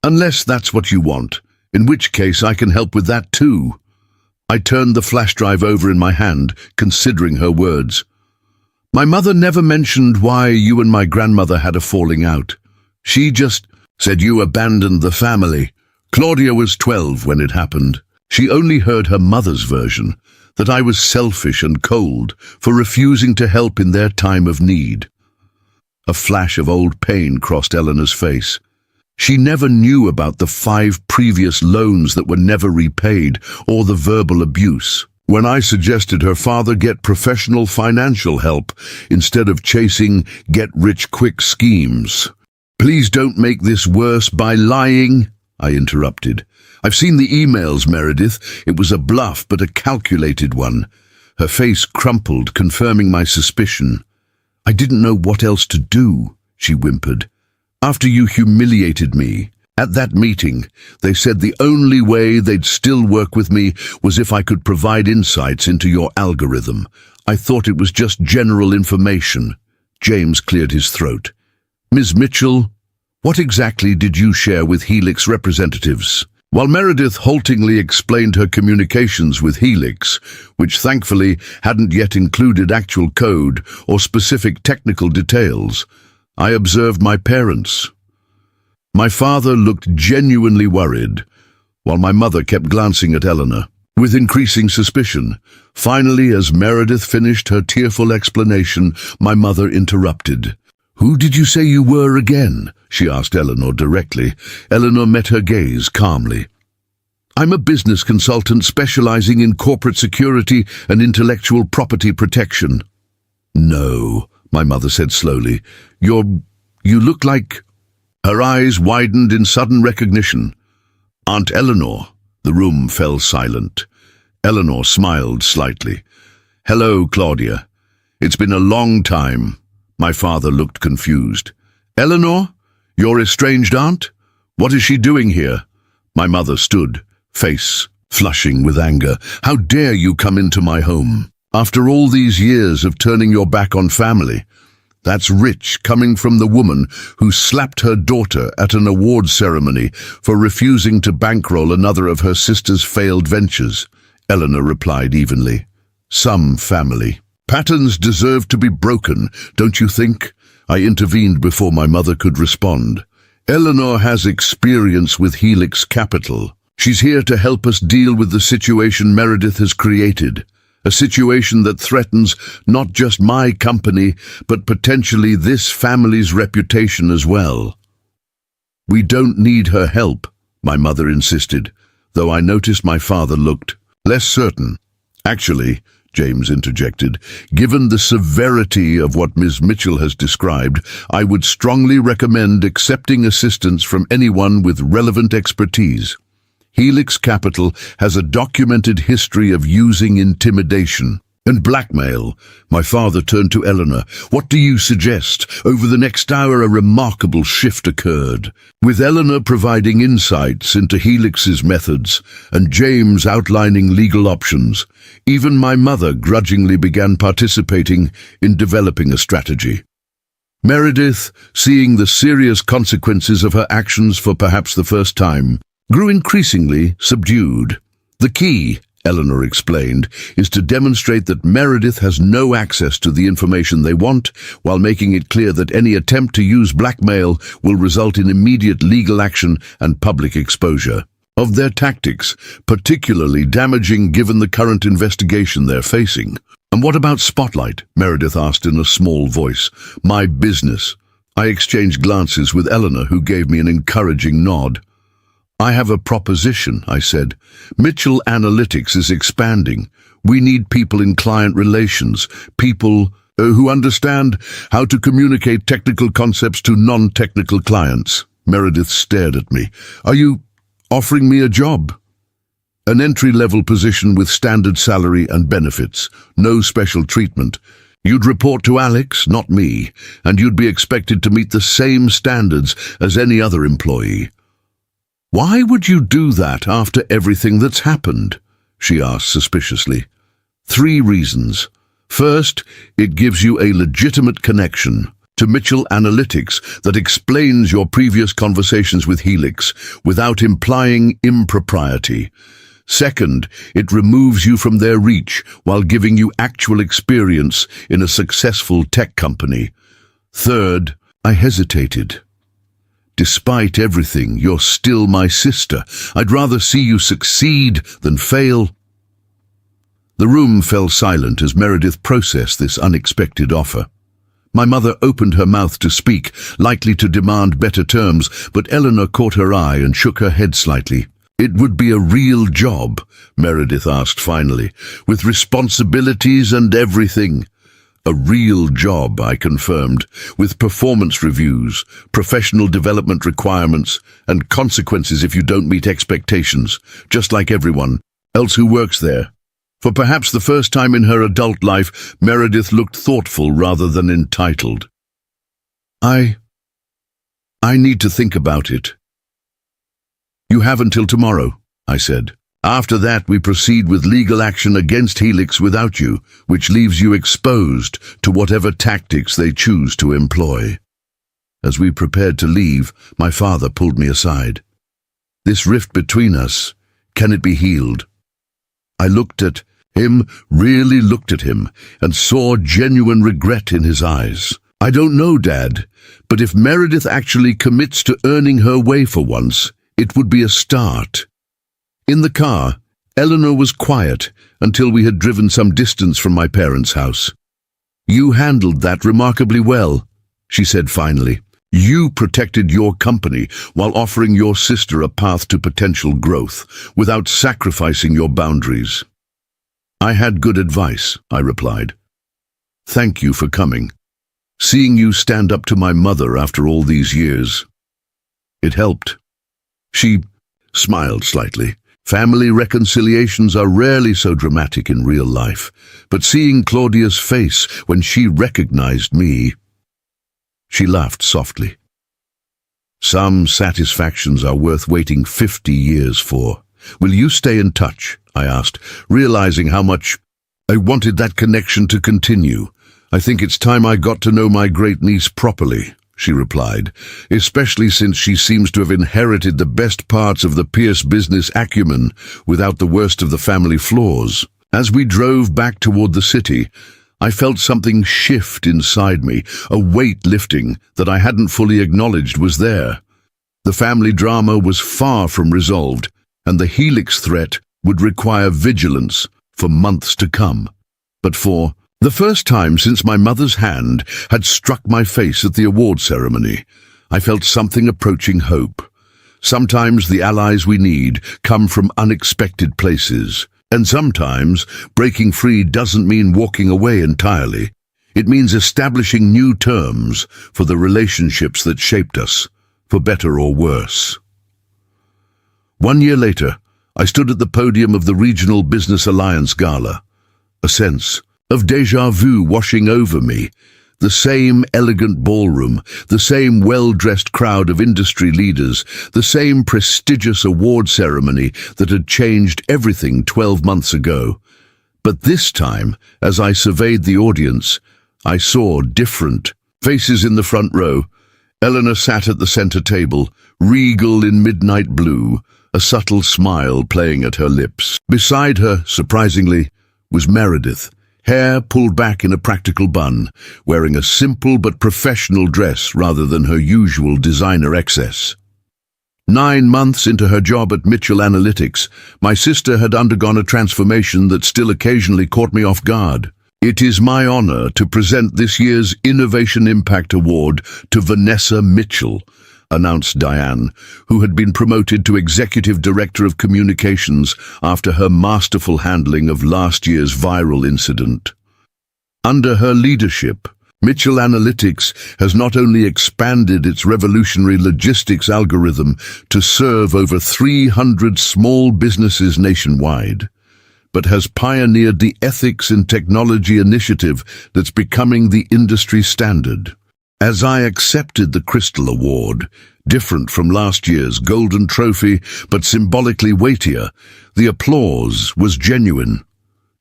Unless that's what you want, in which case I can help with that too. I turned the flash drive over in my hand, considering her words. My mother never mentioned why you and my grandmother had a falling out. She just said you abandoned the family. Claudia was 12 when it happened. She only heard her mother's version, that I was selfish and cold for refusing to help in their time of need. A flash of old pain crossed Eleanor's face. She never knew about the 5 previous loans that were never repaid or the verbal abuse. When I suggested her father get professional financial help instead of chasing get-rich-quick schemes. Please don't make this worse by lying, I interrupted. I've seen the emails, Meredith. It was a bluff, but a calculated one. Her face crumpled, confirming my suspicion. I didn't know what else to do, she whimpered. After you humiliated me, at that meeting, they said the only way they'd still work with me was if I could provide insights into your algorithm. I thought it was just general information. James cleared his throat. Ms. Mitchell, what exactly did you share with Helix representatives? While Meredith haltingly explained her communications with Helix, which thankfully hadn't yet included actual code or specific technical details, I observed my parents. My father looked genuinely worried, while my mother kept glancing at Eleanor, with increasing suspicion. Finally, as Meredith finished her tearful explanation, my mother interrupted. Who did you say you were again? She asked Eleanor directly. Eleanor met her gaze calmly. I'm a business consultant specializing in corporate security and intellectual property protection. No, my mother said slowly. You look like—" Her eyes widened in sudden recognition. "Aunt Eleanor." The room fell silent. Eleanor smiled slightly. "Hello, Claudia. It's been a long time." My father looked confused. "Eleanor? Your estranged aunt? What is she doing here?" My mother stood, face flushing with anger. "How dare you come into my home? After all these years of turning your back on family? That's rich coming from the woman who slapped her daughter at an awards ceremony for refusing to bankroll another of her sister's failed ventures." Eleanor replied evenly. "Some family patterns deserve to be broken, don't you think?" I intervened before my mother could respond. "Eleanor has experience with Helix Capital. She's here to help us deal with the situation Meredith has created. A situation that threatens not just my company, but potentially this family's reputation as well." "We don't need her help," my mother insisted, though I noticed my father looked less certain. "Actually," James interjected, "given the severity of what Ms. Mitchell has described, I would strongly recommend accepting assistance from anyone with relevant expertise. Helix Capital has a documented history of using intimidation and blackmail." My father turned to Eleanor. "What do you suggest?" Over the next hour, a remarkable shift occurred, with Eleanor providing insights into Helix's methods and James outlining legal options. Even my mother grudgingly began participating in developing a strategy. Meredith, seeing the serious consequences of her actions for perhaps the first time, grew increasingly subdued. "The key," Eleanor explained, "is to demonstrate that Meredith has no access to the information they want, while making it clear that any attempt to use blackmail will result in immediate legal action and public exposure of their tactics, particularly damaging given the current investigation they're facing." "And what about Spotlight?" Meredith asked in a small voice. "My business." I exchanged glances with Eleanor, who gave me an encouraging nod. "I have a proposition," I said. "Mitchell Analytics is expanding. We need people in client relations, people who understand how to communicate technical concepts to non-technical clients." Meredith stared at me. "Are you offering me a job?" "An entry-level position with standard salary and benefits, no special treatment. You'd report to Alex, not me, and you'd be expected to meet the same standards as any other employee." "Why would you do that after everything that's happened?" she asked suspiciously. 3 reasons. First, it gives you a legitimate connection to Mitchell Analytics that explains your previous conversations with Helix without implying impropriety. Second, it removes you from their reach while giving you actual experience in a successful tech company. Third, I hesitated. "Despite everything, you're still my sister. I'd rather see you succeed than fail." The room fell silent as Meredith processed this unexpected offer. My mother opened her mouth to speak, likely to demand better terms, but Eleanor caught her eye and shook her head slightly. "It would be a real job?" Meredith asked finally, "with responsibilities and everything?" "A real job," I confirmed, "with performance reviews, professional development requirements, and consequences if you don't meet expectations, just like everyone else who works there." For perhaps the first time in her adult life, Meredith looked thoughtful rather than entitled. I need to think about it." "You have until tomorrow," I said. "After that, we proceed with legal action against Helix without you, which leaves you exposed to whatever tactics they choose to employ." As we prepared to leave, my father pulled me aside. "This rift between us, can it be healed?" I really looked at him, and saw genuine regret in his eyes. "I don't know, Dad, but if Meredith actually commits to earning her way for once, it would be a start." In the car, Eleanor was quiet until we had driven some distance from my parents' house. "You handled that remarkably well," she said finally. "You protected your company while offering your sister a path to potential growth, without sacrificing your boundaries." "I had good advice," I replied. "Thank you for coming." Seeing you stand up to my mother after all these years, it helped." She smiled slightly. Family reconciliations are rarely so dramatic in real life, but seeing Claudia's face when she recognized me, she laughed softly. "Some satisfactions are worth waiting 50 years for. Will you stay in touch?" I asked, realizing how much I wanted that connection to continue. "I think it's time I got to know my great-niece properly," she replied, "especially since she seems to have inherited the best parts of the Pierce business acumen without the worst of the family flaws." As we drove back toward the city, I felt something shift inside me, a weight lifting that I hadn't fully acknowledged was there. The family drama was far from resolved, and the Helix threat would require vigilance for months to come. But for the first time since my mother's hand had struck my face at the award ceremony, I felt something approaching hope. Sometimes the allies we need come from unexpected places, and sometimes breaking free doesn't mean walking away entirely. It means establishing new terms for the relationships that shaped us, for better or worse. 1 year later, I stood at the podium of the Regional Business Alliance Gala. A sense of déjà vu washing over me. The same elegant ballroom, the same well-dressed crowd of industry leaders, the same prestigious award ceremony that had changed everything 12 months ago. But this time, as I surveyed the audience, I saw different faces in the front row. Eleanor sat at the center table, regal in midnight blue, a subtle smile playing at her lips. Beside her, surprisingly, was Meredith, hair pulled back in a practical bun, wearing a simple but professional dress rather than her usual designer excess. 9 months into her job at Mitchell Analytics, my sister had undergone a transformation that still occasionally caught me off guard. "It is my honor to present this year's Innovation Impact Award to Vanessa Mitchell," announced Diane, who had been promoted to Executive Director of Communications after her masterful handling of last year's viral incident. Under her leadership, Mitchell Analytics has not only expanded its revolutionary logistics algorithm to serve over 300 small businesses nationwide, but has pioneered the ethics in technology initiative that's becoming the industry standard. As I accepted the Crystal Award, different from last year's Golden Trophy but symbolically weightier, the applause was genuine.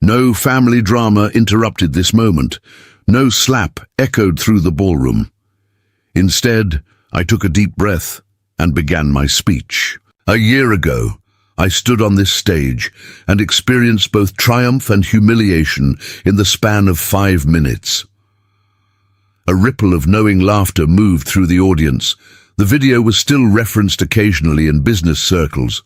No family drama interrupted this moment. No slap echoed through the ballroom. Instead, I took a deep breath and began my speech. A year ago, I stood on this stage and experienced both triumph and humiliation in the span of 5 minutes. A ripple of knowing laughter moved through the audience. The video was still referenced occasionally in business circles.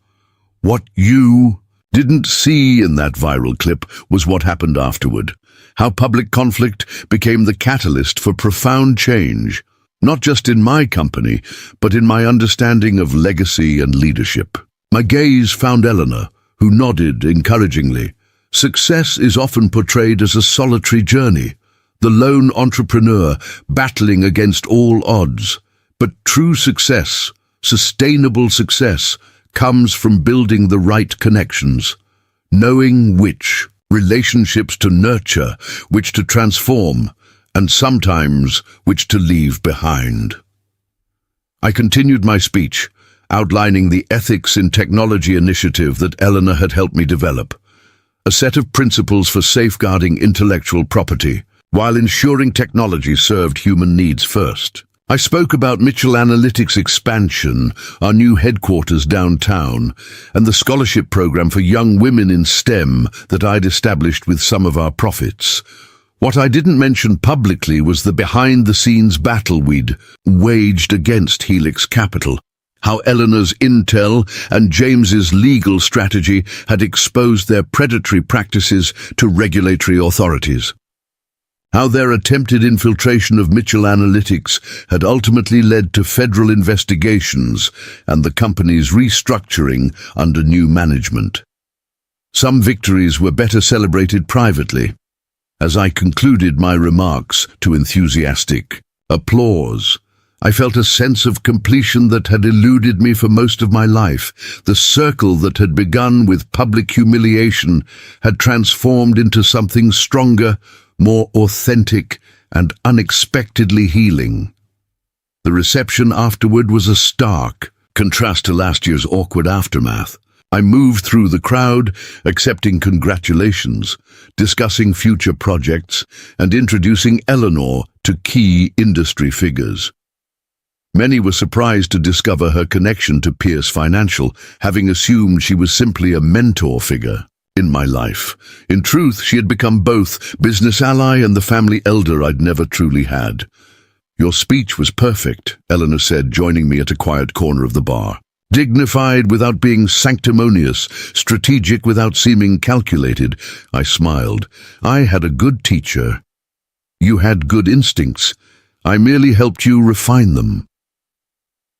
What you didn't see in that viral clip was what happened afterward. How public conflict became the catalyst for profound change, not just in my company, but in my understanding of legacy and leadership. My gaze found Eleanor, who nodded encouragingly. Success is often portrayed as a solitary journey, the lone entrepreneur battling against all odds. But true success, sustainable success, comes from building the right connections, knowing which relationships to nurture, which to transform, and sometimes which to leave behind. I continued my speech, outlining the Ethics in Technology initiative that Eleanor had helped me develop, a set of principles for safeguarding intellectual property, while ensuring technology served human needs first. I spoke about Mitchell Analytics' expansion, our new headquarters downtown, and the scholarship program for young women in STEM that I'd established with some of our profits. What I didn't mention publicly was the behind-the-scenes battle we'd waged against Helix Capital, how Eleanor's intel and James's legal strategy had exposed their predatory practices to regulatory authorities, how their attempted infiltration of Mitchell Analytics had ultimately led to federal investigations and the company's restructuring under new management. Some victories were better celebrated privately. As I concluded my remarks to enthusiastic Applause. I felt a sense of completion that had eluded me for most of my life. The circle that had begun with public humiliation had transformed into something stronger, more authentic, and unexpectedly healing. The reception afterward was a stark contrast to last year's awkward aftermath. I moved through the crowd, accepting congratulations, discussing future projects, and introducing Eleanor to key industry figures. Many were surprised to discover her connection to Pierce Financial, having assumed she was simply a mentor figure in my life. In truth, she had become both business ally and the family elder I'd never truly had. "Your speech was perfect," Eleanor said, joining me at a quiet corner of the bar. "Dignified without being sanctimonious, strategic without seeming calculated." I smiled. "I had a good teacher. You had good instincts. I merely helped you refine them."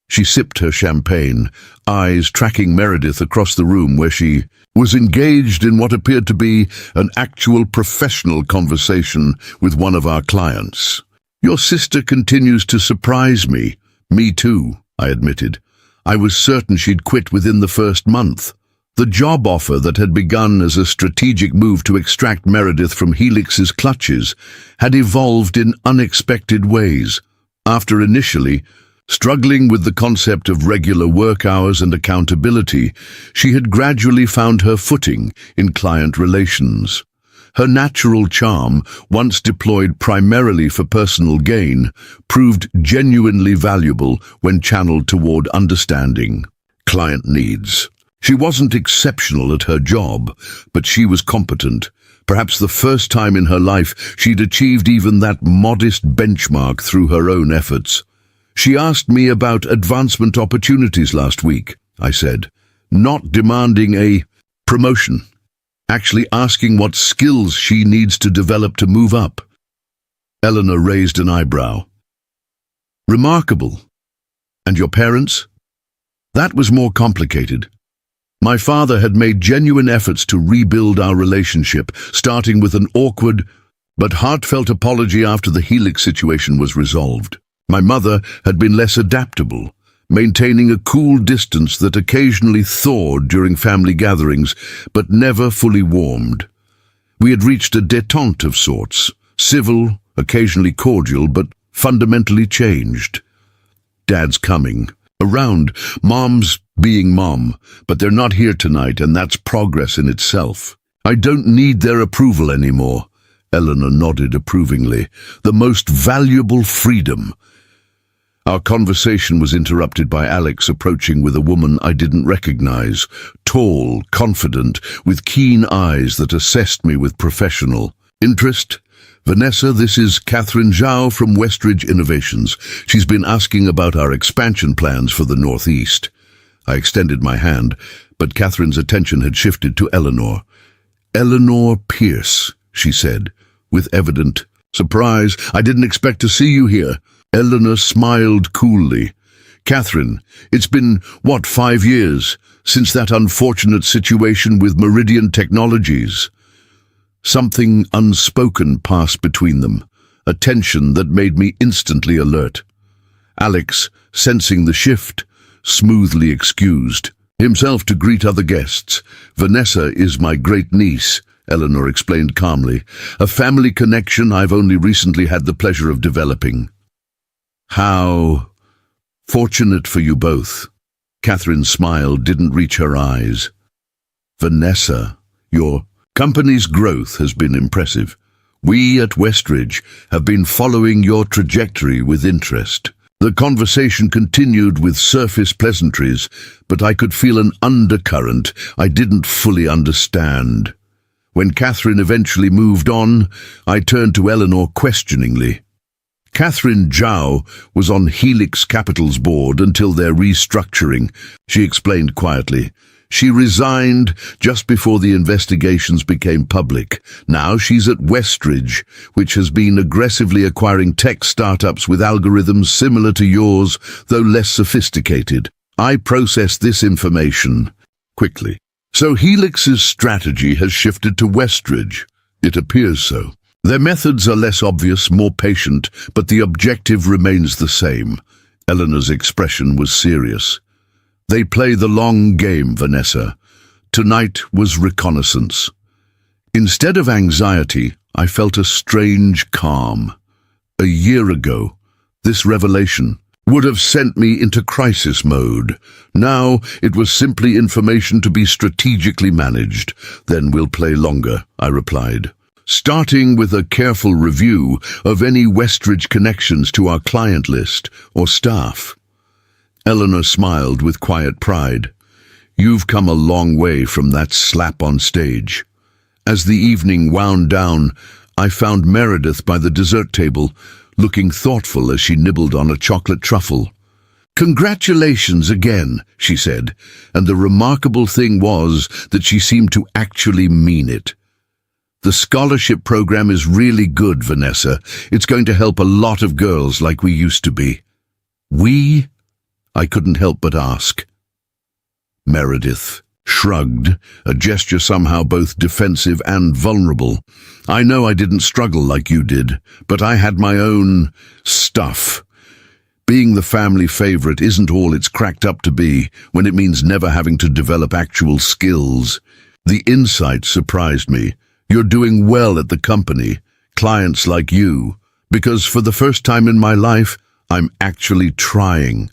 She sipped her champagne, eyes tracking Meredith across the room where she was engaged in what appeared to be an actual professional conversation with one of our clients. "Your sister continues to surprise me." "Me too," I admitted. I was certain she'd quit within the first month. The job offer that had begun as a strategic move to extract Meredith from Helix's clutches had evolved in unexpected ways. After initially struggling with the concept of regular work hours and accountability, she had gradually found her footing in client relations. Her natural charm, once deployed primarily for personal gain, proved genuinely valuable when channeled toward understanding client needs. She wasn't exceptional at her job, but she was competent. Perhaps the first time in her life she'd achieved even that modest benchmark through her own efforts. "She asked me about advancement opportunities last week," I said, "not demanding a promotion, actually asking what skills she needs to develop to move up." Eleanor raised an eyebrow. "Remarkable. And your parents?" "That was more complicated. My father had made genuine efforts to rebuild our relationship, starting with an awkward but heartfelt apology after the Helix situation was resolved. My mother had been less adaptable, maintaining a cool distance that occasionally thawed during family gatherings, but never fully warmed. We had reached a détente of sorts, civil, occasionally cordial, but fundamentally changed. Dad's coming. Around, Mom's being Mom, but they're not here tonight, and that's progress in itself. I don't need their approval anymore." Eleanor nodded approvingly. "The most valuable freedom." Our conversation was interrupted by Alex approaching with a woman I didn't recognize, tall, confident, with keen eyes that assessed me with professional interest. "Vanessa, this is Catherine Zhao from Westridge Innovations. She's been asking about our expansion plans for the Northeast." I extended my hand, but Catherine's attention had shifted to Eleanor. "Eleanor Pierce," she said, with evident surprise. "I didn't expect to see you here." Eleanor smiled coolly. "Catherine, it's been, 5 years since that unfortunate situation with Meridian Technologies?" Something unspoken passed between them, a tension that made me instantly alert. Alex, sensing the shift, smoothly excused himself to greet other guests. "Vanessa is my great-niece," Eleanor explained calmly, "a family connection I've only recently had the pleasure of developing." "How fortunate for you both." Catherine's smile didn't reach her eyes. "Vanessa, your company's growth has been impressive. We at Westridge have been following your trajectory with interest." The conversation continued with surface pleasantries, but I could feel an undercurrent I didn't fully understand. When Catherine eventually moved on, I turned to Eleanor questioningly. "Catherine Zhao was on Helix Capital's board until their restructuring," she explained quietly. "She resigned just before the investigations became public. Now she's at Westridge, which has been aggressively acquiring tech startups with algorithms similar to yours, though less sophisticated. I processed this information quickly. So Helix's strategy has shifted to Westridge. It appears so." Their methods are less obvious, more patient, but the objective remains the same. Eleanor's expression was serious. They play the long game, Vanessa. Tonight was reconnaissance. Instead of anxiety, I felt a strange calm. A year ago, this revelation would have sent me into crisis mode. Now, it was simply information to be strategically managed. Then we'll play longer, I replied, starting with a careful review of any Westridge connections to our client list or staff. Eleanor smiled with quiet pride. You've come a long way from that slap on stage. As the evening wound down, I found Meredith by the dessert table, looking thoughtful as she nibbled on a chocolate truffle. Congratulations again, she said, and the remarkable thing was that she seemed to actually mean it. The scholarship program is really good, Vanessa. It's going to help a lot of girls like we used to be. We? I couldn't help but ask. Meredith shrugged, a gesture somehow both defensive and vulnerable. I know I didn't struggle like you did, but I had my own stuff. Being the family favorite isn't all it's cracked up to be when it means never having to develop actual skills. The insight surprised me. You're doing well at the company, clients like you, because for the first time in my life, I'm actually trying.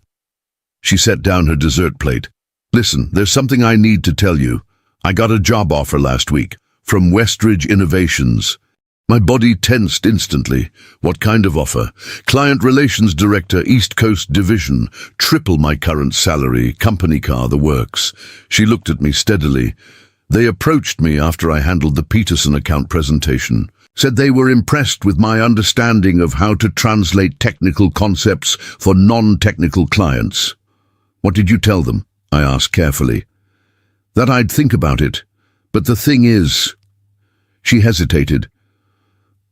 She set down her dessert plate. Listen, there's something I need to tell you. I got a job offer last week from Westridge Innovations. My body tensed instantly. What kind of offer? Client Relations Director, East Coast Division. Triple my current salary, company car, the works. She looked at me steadily. They approached me after I handled the Peterson account presentation, said they were impressed with my understanding of how to translate technical concepts for non-technical clients. What did you tell them? I asked carefully. That I'd think about it, but the thing is... She hesitated.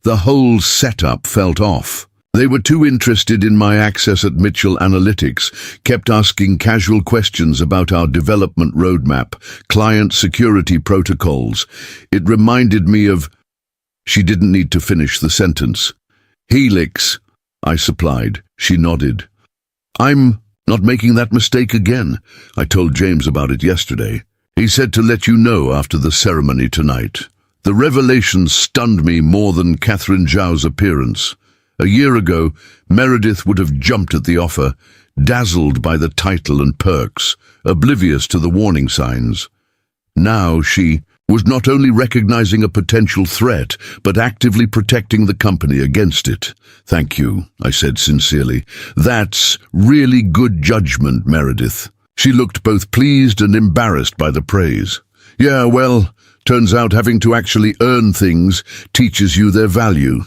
The whole setup felt off. They were too interested in my access at Mitchell Analytics, kept asking casual questions about our development roadmap, client security protocols. It reminded me of... She didn't need to finish the sentence. Helix, I supplied. She nodded. I'm not making that mistake again. I told James about it yesterday. He said to let you know after the ceremony tonight. The revelation stunned me more than Catherine Zhao's appearance. A year ago, Meredith would have jumped at the offer, dazzled by the title and perks, oblivious to the warning signs. Now she was not only recognizing a potential threat, but actively protecting the company against it. Thank you, I said sincerely. That's really good judgment, Meredith. She looked both pleased and embarrassed by the praise. Yeah, well, turns out having to actually earn things teaches you their value.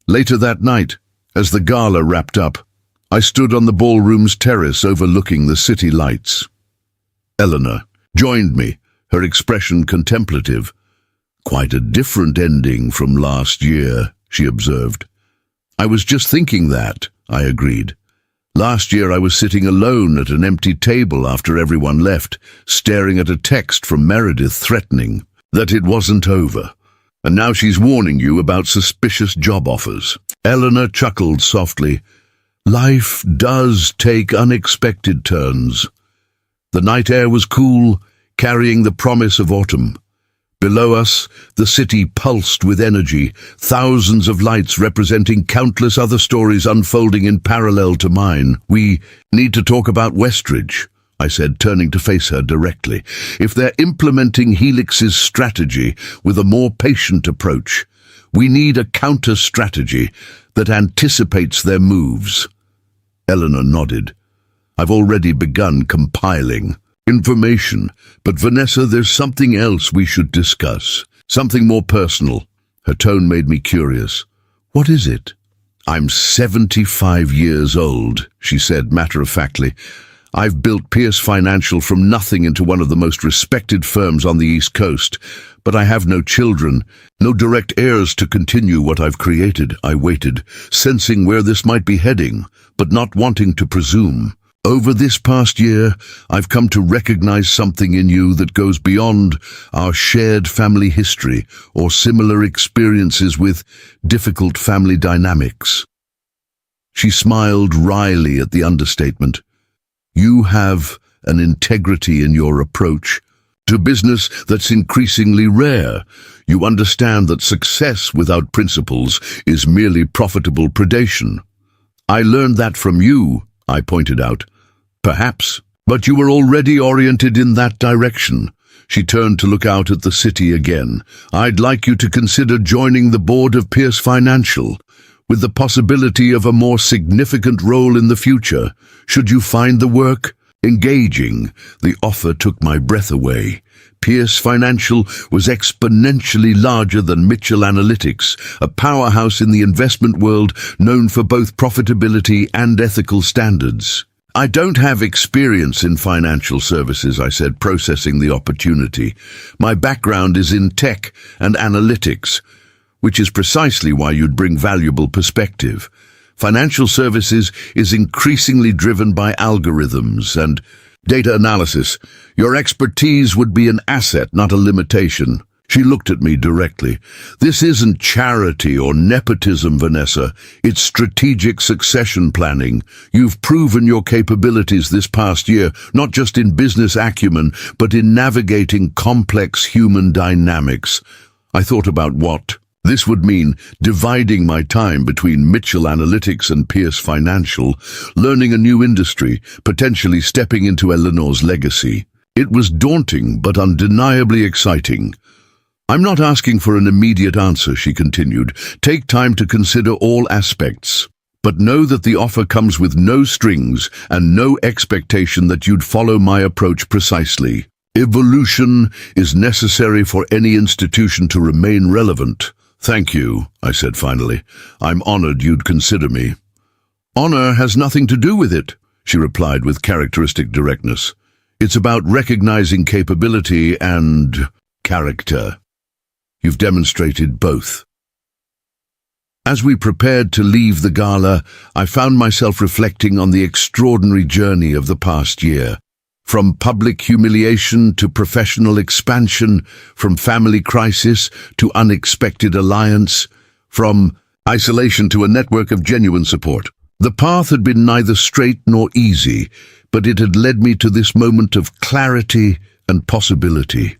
Later that night, as the gala wrapped up, I stood on the ballroom's terrace overlooking the city lights. Eleanor joined me, her expression contemplative. Quite a different ending from last year, she observed. I was just thinking that, I agreed. Last year I was sitting alone at an empty table after everyone left, staring at a text from Meredith threatening that it wasn't over. And now she's warning you about suspicious job offers. Eleanor chuckled softly. Life does take unexpected turns. The night air was cool, carrying the promise of autumn. Below us, the city pulsed with energy, thousands of lights representing countless other stories unfolding in parallel to mine. We need to talk about Westridge, I said, turning to face her directly. If they're implementing Helix's strategy with a more patient approach, we need a counter-strategy that anticipates their moves. Eleanor nodded. I've already begun compiling information, but Vanessa, there's something else we should discuss. Something more personal. Her tone made me curious. What is it? I'm 75 years old, she said matter-of-factly. I've built Pierce Financial from nothing into one of the most respected firms on the East Coast, but I have no children, no direct heirs to continue what I've created. I waited, sensing where this might be heading, but not wanting to presume. Over this past year, I've come to recognize something in you that goes beyond our shared family history or similar experiences with difficult family dynamics. She smiled wryly at the understatement. You have an integrity in your approach to business that's increasingly rare. You understand that success without principles is merely profitable predation. I learned that from you, I pointed out. Perhaps, but you were already oriented in that direction. She turned to look out at the city again. I'd like you to consider joining the board of Pierce Financial, with the possibility of a more significant role in the future. Should you find the work engaging? The offer took my breath away. Pierce Financial was exponentially larger than Mitchell Analytics, a powerhouse in the investment world known for both profitability and ethical standards. I don't have experience in financial services, I said, processing the opportunity. My background is in tech and analytics, which is precisely why you'd bring valuable perspective. Financial services is increasingly driven by algorithms and data analysis. Your expertise would be an asset, not a limitation. She looked at me directly. This isn't charity or nepotism, Vanessa. It's strategic succession planning. You've proven your capabilities this past year, not just in business acumen, but in navigating complex human dynamics. I thought about what this would mean: dividing my time between Mitchell Analytics and Pierce Financial, learning a new industry, potentially stepping into Eleanor's legacy. It was daunting, but undeniably exciting. I'm not asking for an immediate answer, she continued. Take time to consider all aspects, but know that the offer comes with no strings and no expectation that you'd follow my approach precisely. Evolution is necessary for any institution to remain relevant. Thank you, I said finally. I'm honored you'd consider me. Honor has nothing to do with it, she replied with characteristic directness. It's about recognizing capability and character. You've demonstrated both. As we prepared to leave the gala, I found myself reflecting on the extraordinary journey of the past year. From public humiliation to professional expansion, from family crisis to unexpected alliance, from isolation to a network of genuine support. The path had been neither straight nor easy, but it had led me to this moment of clarity and possibility.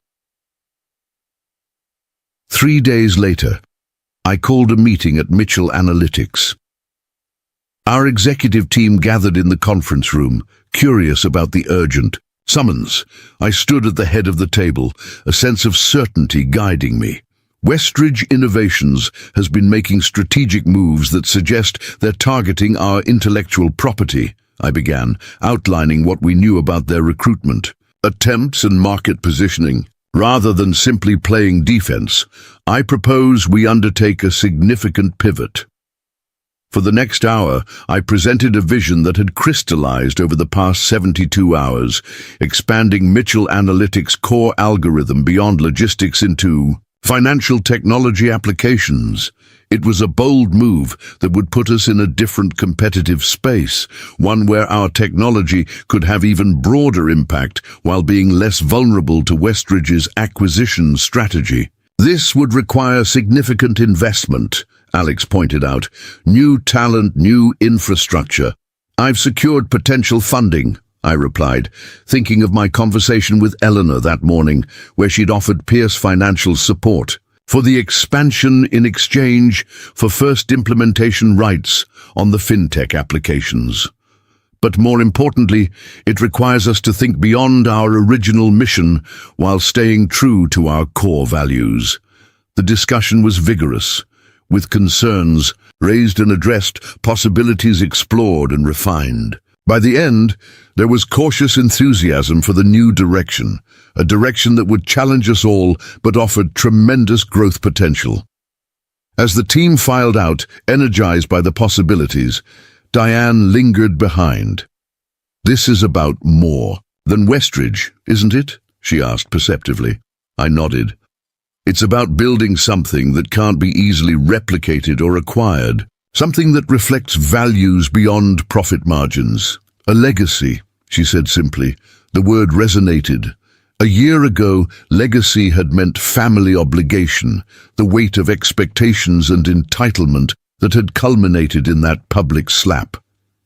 3 days later, I called a meeting at Mitchell Analytics. Our executive team gathered in the conference room, curious about the urgent summons. I stood at the head of the table, a sense of certainty guiding me. Westridge Innovations has been making strategic moves that suggest they're targeting our intellectual property, I began, outlining what we knew about their recruitment, attempts and market positioning. Rather than simply playing defense, I propose we undertake a significant pivot. For the next hour, I presented a vision that had crystallized over the past 72 hours, expanding Mitchell Analytics' core algorithm beyond logistics into financial technology applications. It was a bold move that would put us in a different competitive space, one where our technology could have even broader impact while being less vulnerable to Westridge's acquisition strategy. This would require significant investment, Alex pointed out. New talent, new infrastructure. I've secured potential funding, I replied, thinking of my conversation with Eleanor that morning, where she'd offered Pierce Financial's support for the expansion in exchange for first implementation rights on the fintech applications. But more importantly, it requires us to think beyond our original mission while staying true to our core values. The discussion was vigorous, with concerns raised and addressed, possibilities explored and refined. By the end, there was cautious enthusiasm for the new direction, a direction that would challenge us all but offered tremendous growth potential. As the team filed out, energized by the possibilities, Diane lingered behind. "This is about more than Westridge, isn't it?" she asked perceptively. I nodded. "It's about building something that can't be easily replicated or acquired, something that reflects values beyond profit margins." A legacy, she said simply. The word resonated. A year ago, legacy had meant family obligation, the weight of expectations and entitlement that had culminated in that public slap.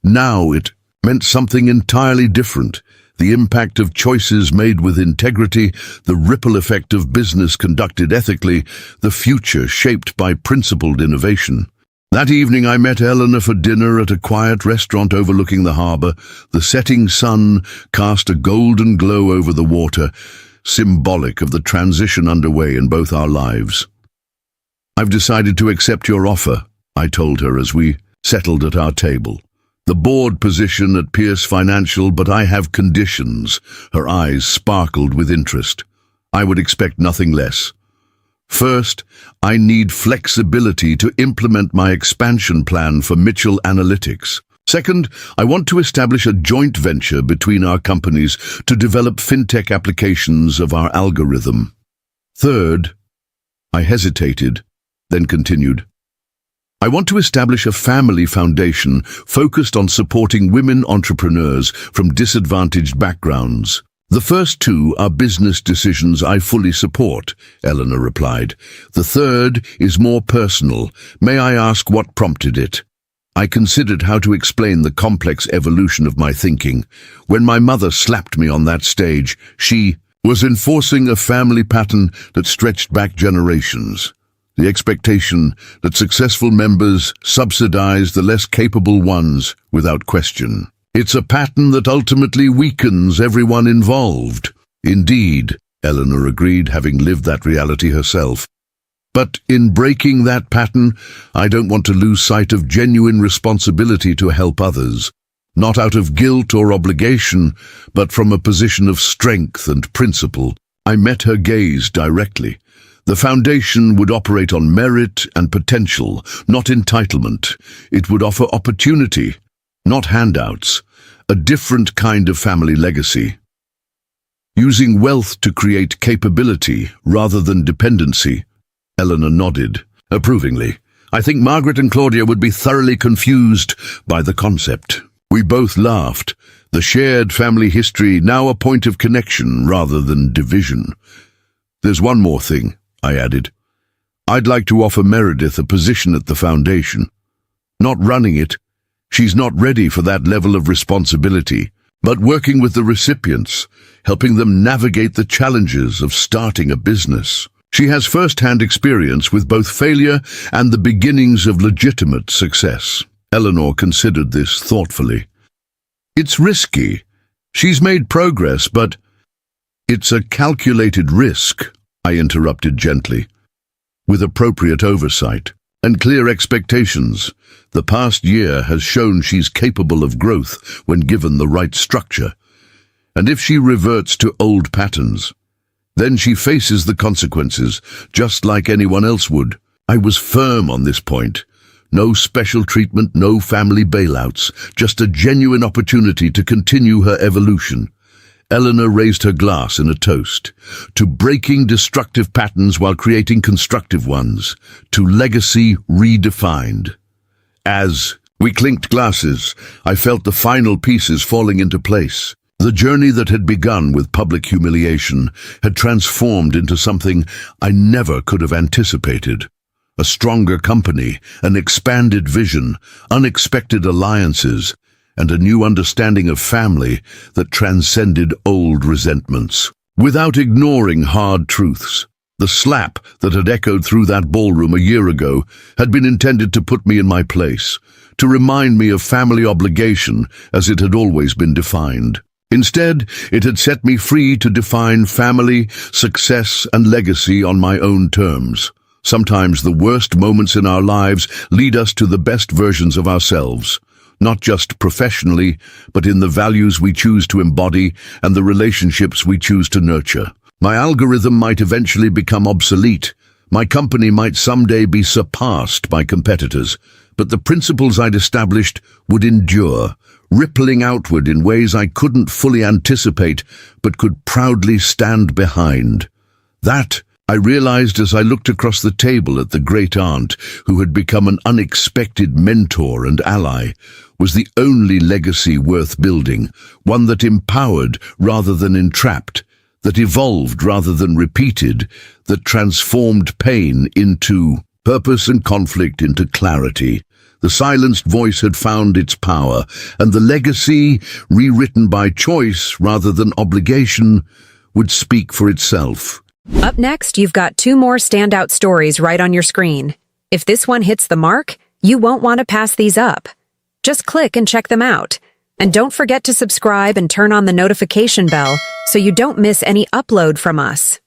Now it meant something entirely different. The impact of choices made with integrity, the ripple effect of business conducted ethically, the future shaped by principled innovation. That evening I met Eleanor for dinner at a quiet restaurant overlooking the harbour. The setting sun cast a golden glow over the water, symbolic of the transition underway in both our lives. "I've decided to accept your offer," I told her as we settled at our table. "The board position at Pierce Financial, but I have conditions." Her eyes sparkled with interest. "I would expect nothing less. First, I need flexibility to implement my expansion plan for Mitchell Analytics. Second, I want to establish a joint venture between our companies to develop fintech applications of our algorithm. Third," I hesitated, then continued, "I want to establish a family foundation focused on supporting women entrepreneurs from disadvantaged backgrounds." "The first two are business decisions I fully support," Eleanor replied. "The third is more personal. May I ask what prompted it?" I considered how to explain the complex evolution of my thinking. When my mother slapped me on that stage, she was enforcing a family pattern that stretched back generations. The expectation that successful members subsidize the less capable ones without question. It's a pattern that ultimately weakens everyone involved. "Indeed," Eleanor agreed, having lived that reality herself. "But in breaking that pattern, I don't want to lose sight of genuine responsibility to help others. Not out of guilt or obligation, but from a position of strength and principle." I met her gaze directly. The foundation would operate on merit and potential, not entitlement. It would offer opportunity, not handouts, a different kind of family legacy. Using wealth to create capability rather than dependency. Eleanor nodded, approvingly. "I think Margaret and Claudia would be thoroughly confused by the concept." We both laughed, the shared family history now a point of connection rather than division. "There's one more thing," I added. "I'd like to offer Meredith a position at the foundation. Not running it. She's not ready for that level of responsibility, but working with the recipients, helping them navigate the challenges of starting a business. She has first-hand experience with both failure and the beginnings of legitimate success." Eleanor considered this thoughtfully. "It's risky. She's made progress, but—" "It's a calculated risk," I interrupted gently. "With appropriate oversight and clear expectations. The past year has shown she's capable of growth when given the right structure. And if she reverts to old patterns, then she faces the consequences, just like anyone else would." I was firm on this point. No special treatment, no family bailouts, just a genuine opportunity to continue her evolution. Eleanor raised her glass in a toast. "To breaking destructive patterns while creating constructive ones. To legacy redefined." As we clinked glasses, I felt the final pieces falling into place. The journey that had begun with public humiliation had transformed into something I never could have anticipated. A stronger company, an expanded vision, unexpected alliances, and a new understanding of family that transcended old resentments. Without ignoring hard truths, the slap that had echoed through that ballroom a year ago had been intended to put me in my place, to remind me of family obligation as it had always been defined. Instead, it had set me free to define family, success, and legacy on my own terms. Sometimes the worst moments in our lives lead us to the best versions of ourselves, not just professionally, but in the values we choose to embody and the relationships we choose to nurture. My algorithm might eventually become obsolete. My company might someday be surpassed by competitors, but the principles I'd established would endure, rippling outward in ways I couldn't fully anticipate, but could proudly stand behind. That I realized as I looked across the table at the great-aunt, who had become an unexpected mentor and ally, was the only legacy worth building, one that empowered rather than entrapped, that evolved rather than repeated, that transformed pain into purpose and conflict into clarity. The silenced voice had found its power, and the legacy, rewritten by choice rather than obligation, would speak for itself. Up next, you've got 2 more standout stories right on your screen. If this one hits the mark, you won't want to pass these up. Just click and check them out. And don't forget to subscribe and turn on the notification bell so you don't miss any upload from us.